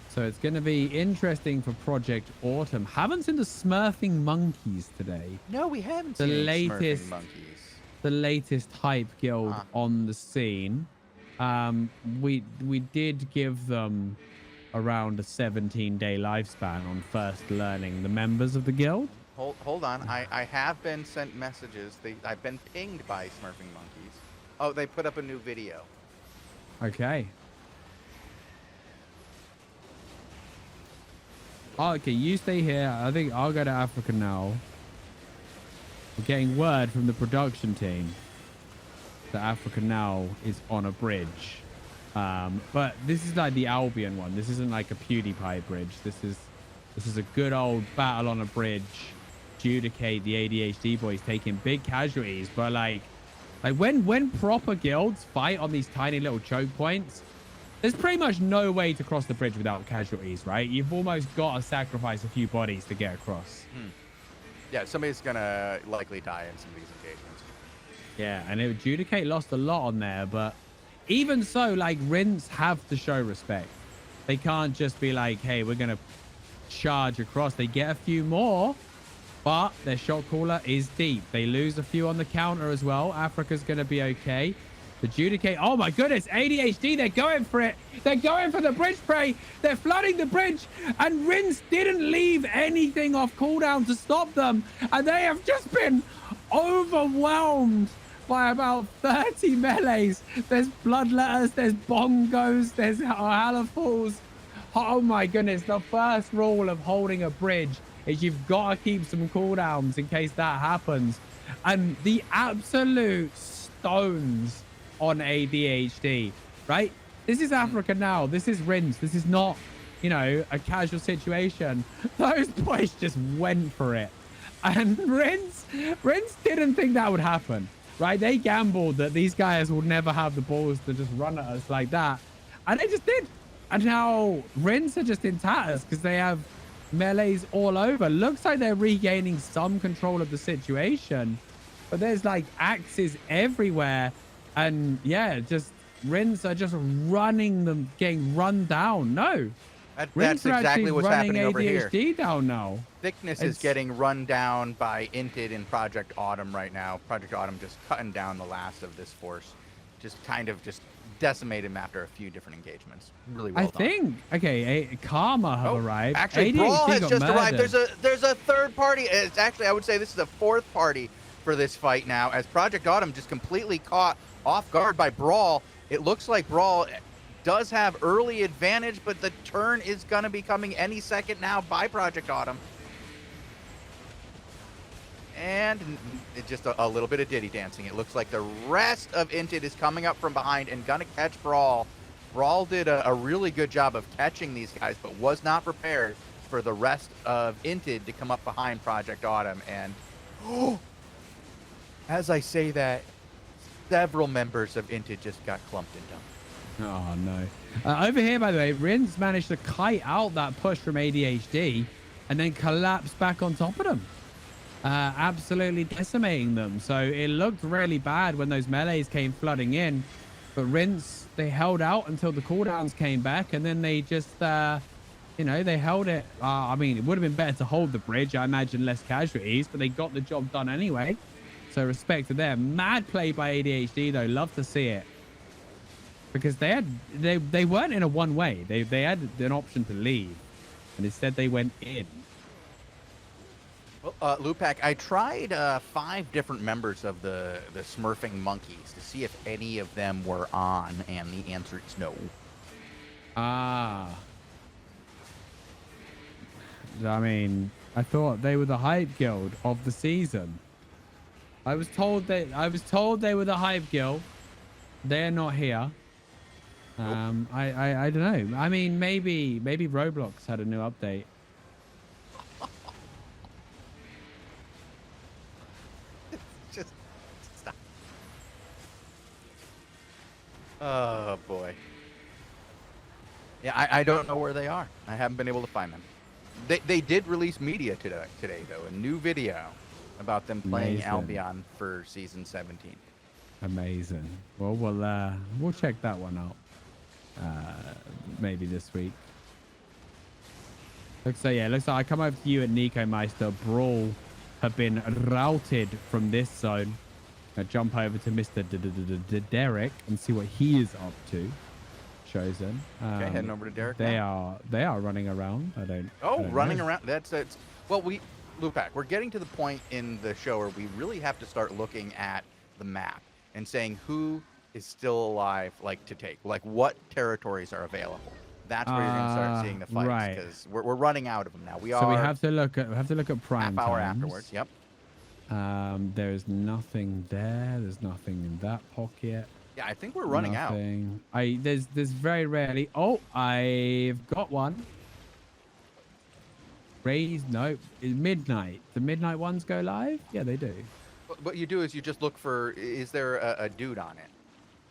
So it's going to be interesting for Project Autumn. Haven't seen the Smurfing Monkeys today. No, we haven't seen Smurfing Monkeys. The latest hype guild on the scene. We did give them around a 17-day lifespan on first learning the members of the guild. Hold on. I have been sent messages. I've been pinged by Smurfing Monkeys. Oh, they put up a new video. Okay. Oh, okay, you stay here. I think I'll go to Africa now. We're getting word from the production team that Africa now is on a bridge. But this is like the Albion one. This isn't like a PewDiePie bridge. This is a good old battle on a bridge. Judicate the ADHD boys taking big casualties. But like when proper guilds fight on these tiny little choke points, there's pretty much no way to cross the bridge without casualties, right? You've almost got to sacrifice a few bodies to get across. Yeah, somebody's going to likely die in some of these engagements. Yeah, and Judicate lost a lot on there, but even so, like, Rinse have to show respect. They can't just be like, hey, we're going to charge across. They get a few more, but their shot caller is deep. They lose a few on the counter as well. Africa's going to be okay. The Judicate, oh my goodness, ADHD, they're going for it. They're going for the bridge prey. They're flooding the bridge. And Rinse didn't leave anything off cooldown to stop them. And they have just been overwhelmed by about 30 melees. There's bloodletters, there's bongos, there's halifals. Oh my goodness, the first rule of holding a bridge is you've got to keep some cooldowns in case that happens. And the absolute stones on ADHD, right? This is Africa now. This is Rinse. This is not, you know, a casual situation. Those boys just went for it. And Rinse didn't think that would happen, right? They gambled that these guys would never have the balls to just run at us like that. And they just did. And now Rinse are just in tatters because they have melees all over. Looks like they're regaining some control of the situation. But there's like axes everywhere. And yeah, just Rinse are just running them, getting run down. No. That's exactly what's happening over here. ADHD down now. Thickness is getting run down by Inted in Project Autumn right now. Project Autumn just cutting down the last of this force. Just kind of just decimated him after a few different engagements. Really well done. I think, okay, Karma have arrived. Actually, ADHD Brawl has just arrived. Murdered. There's a third party. It's actually, I would say this is a fourth party for this fight now, as Project Autumn just completely caught off guard by Brawl. It looks like Brawl does have early advantage, but the turn is going to be coming any second now by Project Autumn. And it's just a little bit of ditty dancing. It looks like the rest of Inted is coming up from behind and going to catch Brawl. Brawl did a really good job of catching these guys, but was not prepared for the rest of Inted to come up behind Project Autumn. And as I say that, several members of Inted just got clumped and dumped. Oh, no. Over here, by the way, Rinse managed to kite out that push from ADHD and then collapse back on top of them. Absolutely decimating them. So it looked really bad when those melees came flooding in. But Rinse, they held out until the cooldowns came back, and then they just You know, they held it. I mean, it would have been better to hold the bridge. I imagine less casualties, but they got the job done anyway. So respect to them. Mad play by ADHD though. Love to see it. Because they weren't in a one way. They had an option to leave, and instead they went in. Well, Lewpac, I tried 5 different members of the Smurfing Monkeys to see if any of them were on, and the answer is no. Ah. I mean, I thought they were the hype guild of the season. I was told they were the hype guild. They're not here. Nope. I don't know. I mean, maybe Roblox had a new update. Just stop. Oh boy. Yeah, I don't know where they are. I haven't been able to find them. They did release media today though, a new video about them playing Albion for season 17. Amazing. Well, we'll check that one out. Maybe this week. Looks like I come over to you at Nico Meister. Brawl have been routed from this zone. I jump over to Mr. Derek and see what he is up to. Shozen. Okay, heading over to Derek. They are running around. I don't running know. around. That's well, Lewpac, we're getting to the point in the show where we really have to start looking at the map and saying who is still alive, like to take, like what territories are available. That's where you're gonna start seeing the fights, because we're running out of them now. We have to look at prime half hour times. afterwards. Yep. There's nothing there. There's nothing in that pocket. Yeah, I think we're running out. There's very rarely. Oh, I've got one. No, it's midnight. The midnight ones go live? Yeah, they do. What you do is you just look for, is there a dude on it?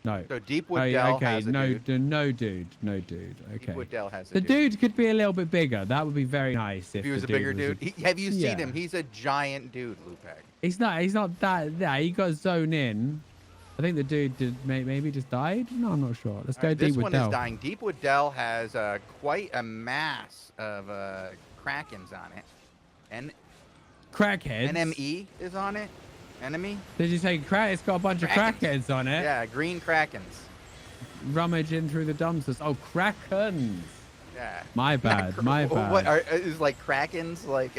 No. So Deepwood Dell has a dude. No dude. Okay. Deepwood Dell has a dude. The dude could be a little bit bigger. That would be very nice if he was a bigger dude. Have you seen him? He's a giant dude, Lewpac. He's not that. Yeah, he got zoned in. I think the dude maybe just died. No, I'm not sure. Let's go Deepwood Dell. This one is dying. Deepwood Dell has quite a mass of Krakens on it. And crackheads. NME is on it. Enemy. Did you say crack? It's got a bunch of crackheads on it. Yeah, green Krakens. Rummaging through the dumpsters. Oh, Krakens. Yeah. My bad. What is like Krakens like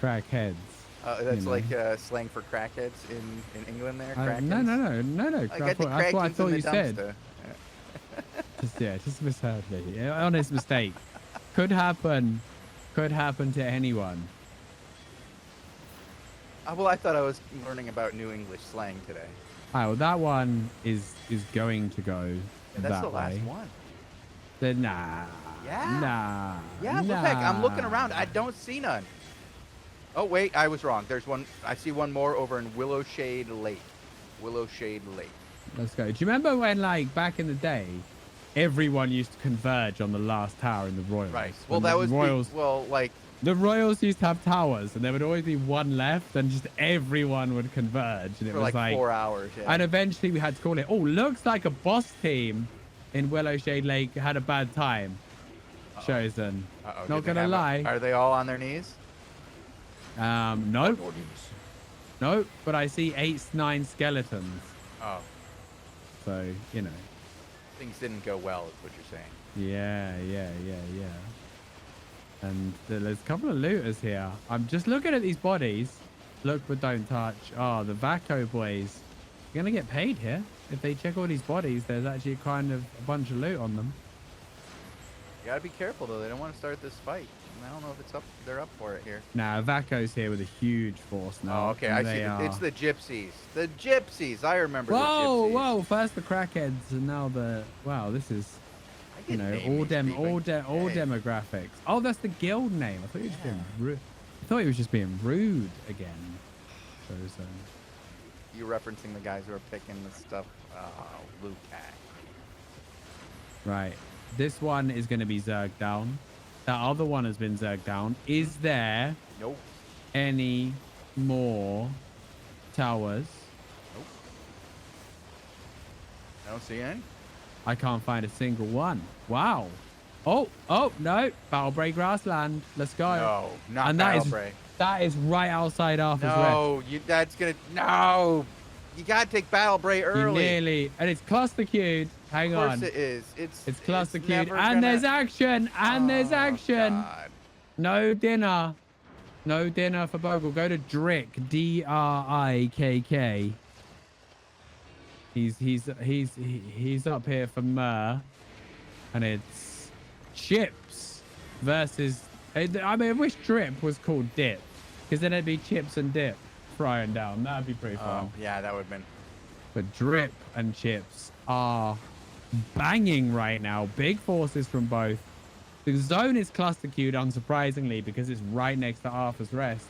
crackheads? That's like slang for crackheads in England there. Krakens? No. That's what I thought you said. Just misheard me. Honest mistake. Could happen to anyone. Well, I thought I was learning about New English slang today. Well, that one is going to go that's the way. Last one. Then nah. Yeah. Yeah, look back. I'm looking around. I don't see none. Oh wait, I was wrong. There's one. I see one more over in Willowshade Lake. Let's go. Do you remember when, like, back in the day, everyone used to converge on the last tower in the Royals? Right. Well, that was Royals. The Royals used to have towers, and there would always be one left, and just everyone would converge. And it was like 4 hours. Yeah. And eventually we had to call it. Oh, looks like a boss team in Willowshade Lake had a bad time. Shozen. Not gonna lie. Are they all on their knees? No. No, but I see 9 skeletons. Oh. So, you know. Things didn't go well, is what you're saying. Yeah. And there's a couple of looters here. I'm just looking at these bodies. Look but don't touch. Oh, the Vaco boys. You're going to get paid here. If they check all these bodies, there's actually kind of a bunch of loot on them. You got to be careful, though. They don't want to start this fight. I don't know if they're up for it here. Nah, Vaco's here with a huge force now. Oh, okay. I see. It's the gypsies. The gypsies. I remember the gypsies. Whoa. First the crackheads, and now wow, this is... You know, all demographics. Oh, that's the guild name. I thought he was being rude. I thought he was just being rude again. Shozen. You referencing the guys who are picking the stuff? Lewpac. Right. This one is going to be zerged down. That other one has been zerged down. Is there any more towers? Nope. I don't see any. I can't find a single one. Wow. Oh, no. Battle Bray grassland. Let's go. No, not and Battle Bray. That is right outside Arthur's Rest. No, that's going to... No. You got to take Battle Bray early. Nearly. And it's cluster queued. Hang on. Of course it is. It's cluster queued. And there's action. And there's action. God. No dinner. No dinner for Bogul. Go to Drick. D-R-I-K-K. He's up here for Myrrh. And it's Chips versus... I mean, I wish Drip was called Dip. Because then it'd be Chips and Dip frying down. That'd be pretty fun. Yeah, that would have been... But Drip and Chips are banging right now. Big forces from both. The zone is cluster queued, unsurprisingly, because it's right next to Arthur's Rest.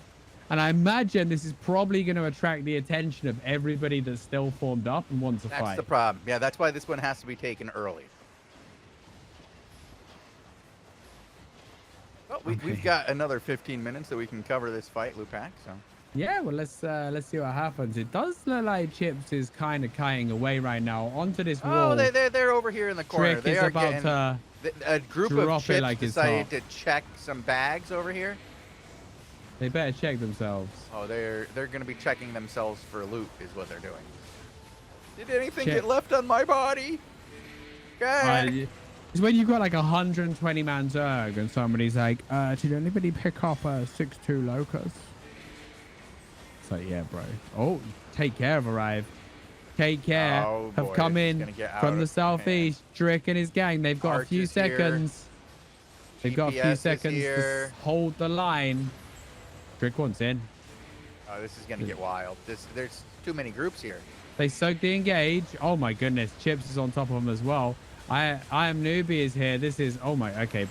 And I imagine this is probably going to attract the attention of everybody that's still formed up and wants to fight. That's the problem. Yeah, that's why this one has to be taken early. Well, we've got another 15 minutes that we can cover this fight, Lewpac. So. Yeah, well, let's see what happens. It does look like Chips is kind of kiting away right now onto this wall. Oh, they're over here in the corner. Trick they is are about getting, to a group of Chips like decided to check some bags over here. They better check themselves. Oh, they're going to be checking themselves for loot is what they're doing. Did anything get left on my body? Okay. It's when you've got like 120 man Zerg and somebody's like, did anybody pick up a 6-2 Locust? It's like, yeah, bro. Oh, Take Care have arrived. Take Care have come in from the southeast. Drick and his gang. They've got a few seconds. They've got a few seconds to hold the line. Drick wants in. Oh, this is going to get wild. There's too many groups here. They soak the engage. Oh my goodness. Chips is on top of them as well. I am newbie is here. This is, oh my, okay.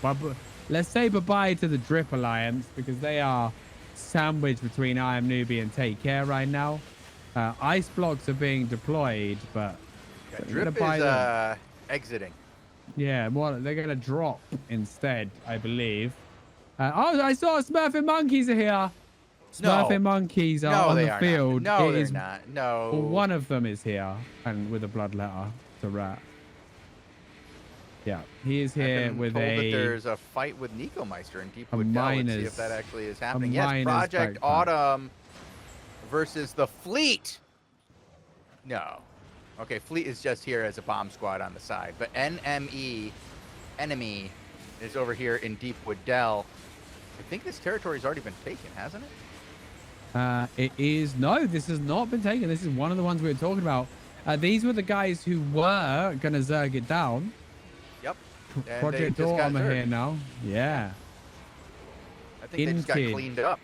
Let's say bye-bye to the Drip Alliance because they are sandwiched between I am newbie and Take Care right now. Ice blocks are being deployed, but Drip is exiting. Yeah, well, they're gonna drop instead, I believe. Oh, I saw Smurfing monkeys are here. Smurfing monkeys are on the field. No, they're not. No. Well, one of them is here, and with a blood letter. It's a rat. Yeah, he is here with told that there's a fight with Nico Meister in Deepwood Dell. Let's see if that actually is happening. Yes, Project Autumn versus the Fleet. No. Okay, Fleet is just here as a bomb squad on the side. But enemy is over here in Deepwood Dell. I think this territory's already been taken, hasn't it? It is. No, this has not been taken. This is one of the ones we were talking about. These were the guys who were going to Zerg it down. Yep. Project Autumn are here now. Yeah. I think they just got cleaned up.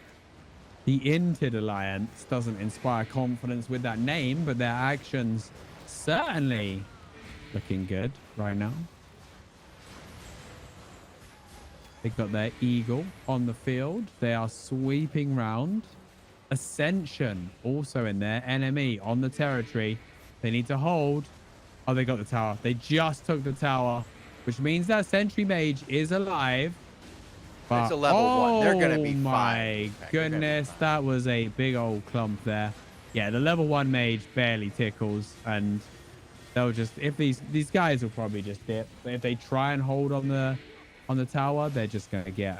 The Inted Alliance doesn't inspire confidence with that name, but their actions certainly looking good right now. They've got their Eagle on the field. They are sweeping round. Ascension also in there. Enemy on the territory. They need to hold. Oh, they got the tower. They just took the tower, which means that Sentry Mage is alive. But, it's a level 1. They're going to be fine. Oh my goodness, that was a big old clump there. Yeah, the level 1 Mage barely tickles, and they'll just, if these guys will probably just dip. But if they try and hold on the tower, they're just going to get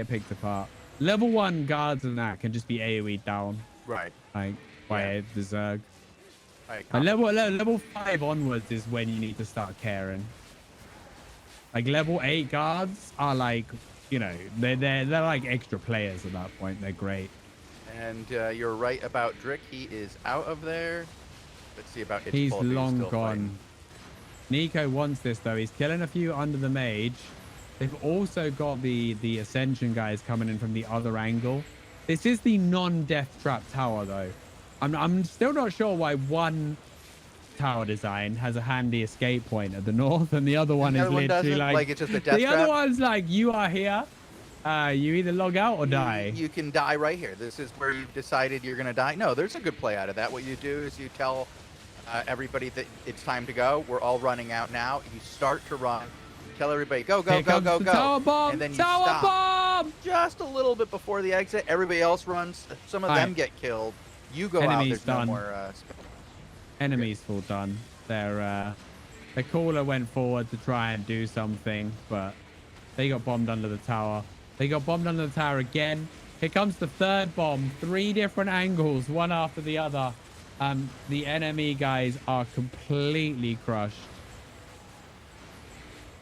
picked apart. Level 1 guards and that can just be AoE down. Right. Like by the Zerg. And level 5 onwards is when you need to start caring. Like level 8 guards are like, you know, they're like extra players at that point. They're great. And you're right about Drick. He is out of there. Let's see about He's long gone. Fighting. Nico wants this though. He's killing a few under the mage. They've also got the Ascension guys coming in from the other angle. This is the non-death trap tower though. I'm still not sure why one tower design has a handy escape point at the north and the other one is literally like it's just a death the trap? Other one's like, you are here. You either log out or die. You can die right here. This is where you've decided you're going to die. No, there's a good play out of that. What you do is you tell everybody that it's time to go. We're all running out now. You start to run. Tell everybody, go, go, go, go, go. Tower bomb, and then you tower stop bomb! Just a little bit before the exit. Everybody else runs. Some of them get killed. You go out. There's no more Enemies full done. They're The caller went forward to try and do something, but they got bombed under the tower. They got bombed under the tower again. Here comes the third bomb. 3 different angles, one after the other. The enemy guys are completely crushed.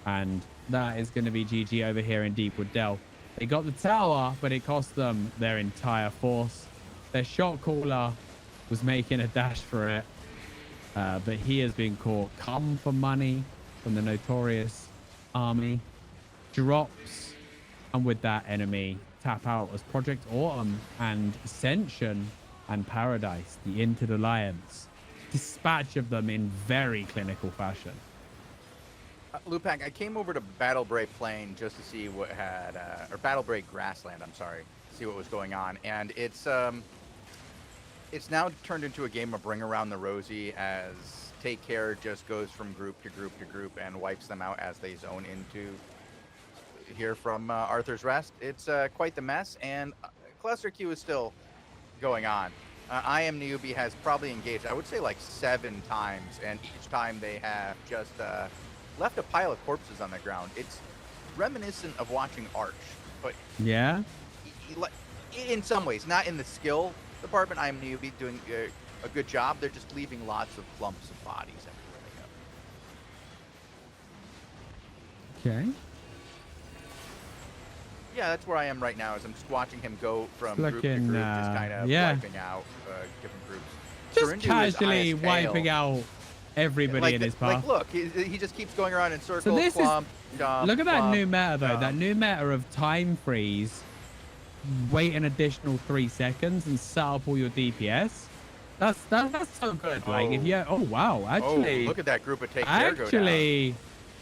And that is going to be GG over here in Deepwood Dell. They got the tower, but it cost them their entire force. Their shot caller was making a dash for it. But he has been caught. Come for money from the notorious army. Drops. And with that, enemy tap out as Project Autumn and Ascension and Paradise, the Inted Alliance, dispatch of them in very clinical fashion. Lewpac, I came over to Battlebray Plain just to see what had, or Battlebray Grassland, I'm sorry, see what was going on. And it's now turned into a game of Bring Around the Rosie as Take Care just goes from group to group to group and wipes them out as they zone into here from Arthur's Rest. It's quite the mess, and Cluster Q is still going on. I Am Newbie has probably engaged, I would say, like 7 times, and each time they have just left a pile of corpses on the ground. It's reminiscent of watching Arch, but yeah, in some ways, not in the skill department. I Am Newbie doing a good job. They're just leaving lots of clumps of bodies everywhere they go. Okay. Yeah, that's where I am right now. Is I'm just watching him go from group to group, just kind of wiping out different groups. Just Serindu casually wiping out everybody like in his path. Like, look, he just keeps going around in circles. So this clump, jump, look at that clump, new meta though. jump. That new meta of time freeze, wait an additional 3 seconds and set up all your DPS. That's so good. Oh. Like if you, oh wow, actually, look at that group of Take Care go down.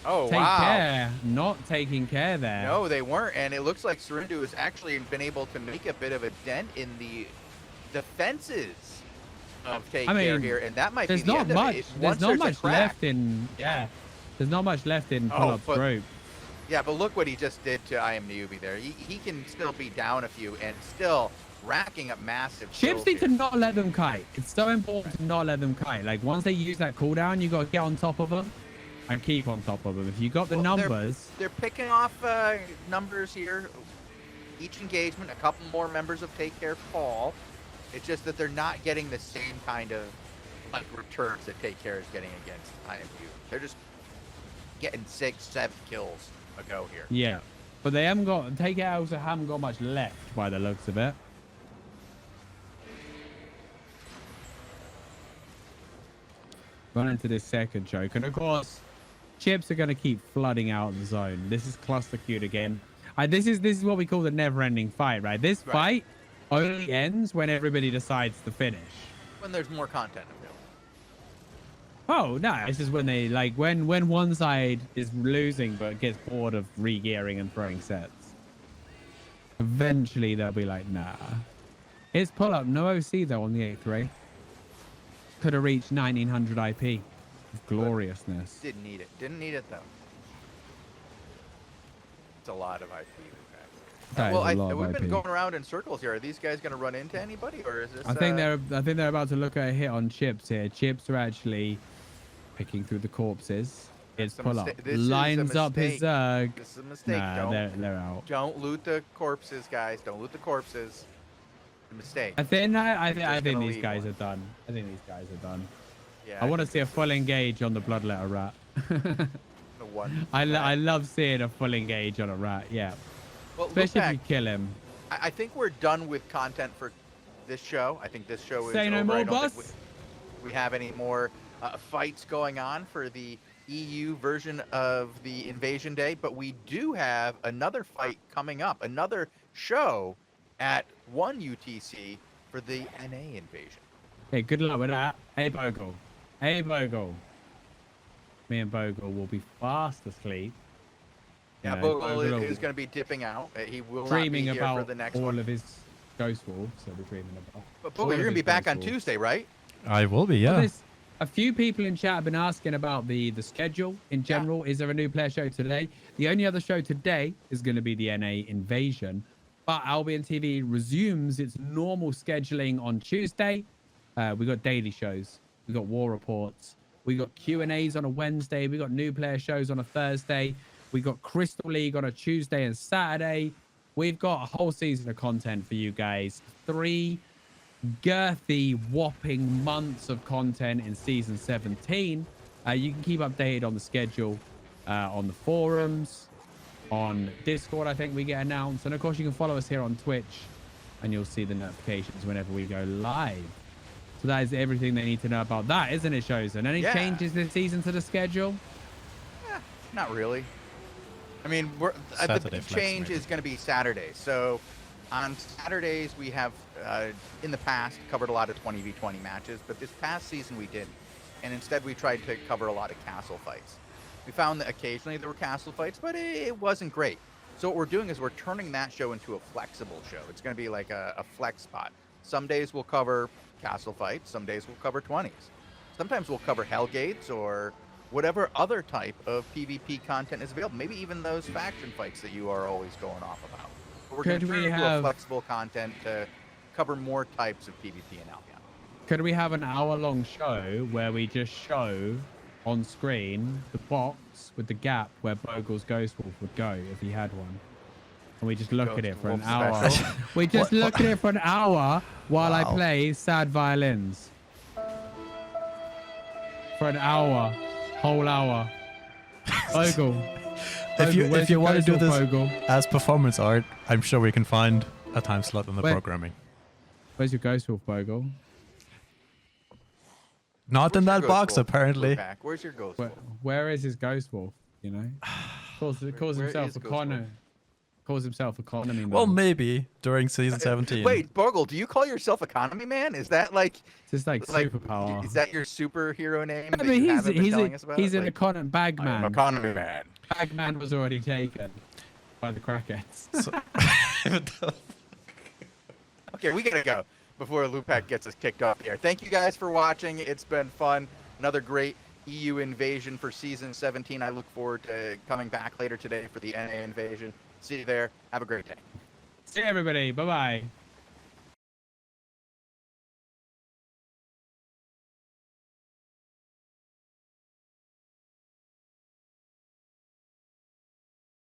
Oh, Take wow. Care, not taking care there. No, they weren't, and it looks like Serindu has actually been able to make a bit of a dent in the defenses of Take Care here, and that might be the end of it. There's not much left in, there's not much left in Pull-Up's group. Yeah, but look what he just did to I Am Newbie there. He can still be down a few and still racking up massive Chips need to not let them kite. It's so important to not let them kite. Like once they use that cooldown, you got to get on top of them. And keep on top of them. If you got the numbers, they're picking off numbers here. Each engagement, a couple more members of Take Care fall. It's just that they're not getting the same kind of like returns that Take Care is getting against IMU. They're just getting 6, 7 kills a go here. Yeah, but they haven't got Take Care. Also haven't got much left by the looks of it. Run into this second choke, and of course. Chips are going to keep flooding out the zone. This is cluster queued again. This is what we call the never-ending fight, right? This fight only ends when everybody decides to finish. When there's more content available. Oh no, it's just when they like when one side is losing but gets bored of re-gearing and throwing sets. Eventually they'll be like, nah. It's Pull-Up, no OC though on the 8th ray. Could have reached 1900 IP. Gloriousness. Didn't need it. Didn't need it though. It's a lot of IP. We've been going around in circles here. Are these guys going to run into anybody, or is this? I think they're about to look at a hit on Chips here. Chips are actually picking through the corpses. It's Pull-Up. Lines up his Zerg. This is a mistake. Nah, they're out. Don't loot the corpses, guys. Don't loot the corpses. It's a mistake. I think these guys are done. I think these guys are done. Yeah, I want to see a full engage on the Bloodletter Rat. The one. I love seeing a full engage on a rat. Yeah. Well, especially if you kill him. I think we're done with content for this show. I think this show is Say no over. more, I don't boss. think we have any more fights going on for the EU version of the Invasion Day, but we do have another fight coming up, another show at 1 UTC for the NA Invasion. Hey, good luck with that. Hey, Bogul. Hey, Bogul. Me and Bogul will be fast asleep. Yeah, Bogul is going to be dipping out. He will dreaming not be here about for the next all one. of his ghost wolves. So we're dreaming about. But Bogul, you're going to be back on Tuesday, right? I will be, yeah. Well, a few people in chat have been asking about the schedule in general. Yeah. Is there a new player show today? The only other show today is going to be the NA Invasion. But AlbionTV resumes its normal scheduling on Tuesday. We got daily shows. We got war reports. We got Q&As on a Wednesday. We got new player shows on a Thursday. We got Crystal League on a Tuesday and Saturday. We've got a whole season of content for you guys. 3 girthy, whopping months of content in season 17. You can keep updated on the schedule on the forums, on Discord. I think we get announced, and of course you can follow us here on Twitch, and you'll see the notifications whenever we go live. So that is everything they need to know about that, isn't it, Shozen? Any changes this season to the schedule? Not really. I mean, the big change is going to be Saturdays. So on Saturdays, we have, in the past, covered a lot of 20v20 matches, but this past season we didn't. And instead, we tried to cover a lot of castle fights. We found that occasionally there were castle fights, but it wasn't great. So what we're doing is we're turning that show into a flexible show. It's going to be like a flex spot. Some days we'll cover castle fights. Some days we'll cover 20s. Sometimes we'll cover Hellgates or whatever other type of PvP content is available. Maybe even those faction fights that you are always going off about. But we're going to turn it into a flexible content to cover more types of PvP in Albion. Could we have an hour-long show where we just show on screen the box with the gap where Bogul's Ghost Wolf would go if he had one? And we just look at it for an hour. We just look at it for an hour while I play sad violins. For an hour. Whole hour. Bogul. If you want to do this as performance art, I'm sure we can find a time slot in the programming. Where's your Ghost Wolf, Bogul? Not in that box, apparently. Where's your Ghost Wolf? Where is his Ghost Wolf? You know, calls himself economy. Calls himself economy man. Well, maybe during season 17. Wait, Bogul, do you call yourself economy man? Is that like? It's just like superpower. Is that your superhero name? I mean, he's an economy bagman. Economy man. Bagman was already taken by the crackheads. Okay, we gotta go before Lewpac gets us kicked off here. Thank you guys for watching. It's been fun. Another great EU invasion for season 17. I look forward to coming back later today for the NA invasion. See you there. Have a great day. See you, everybody. Bye-bye.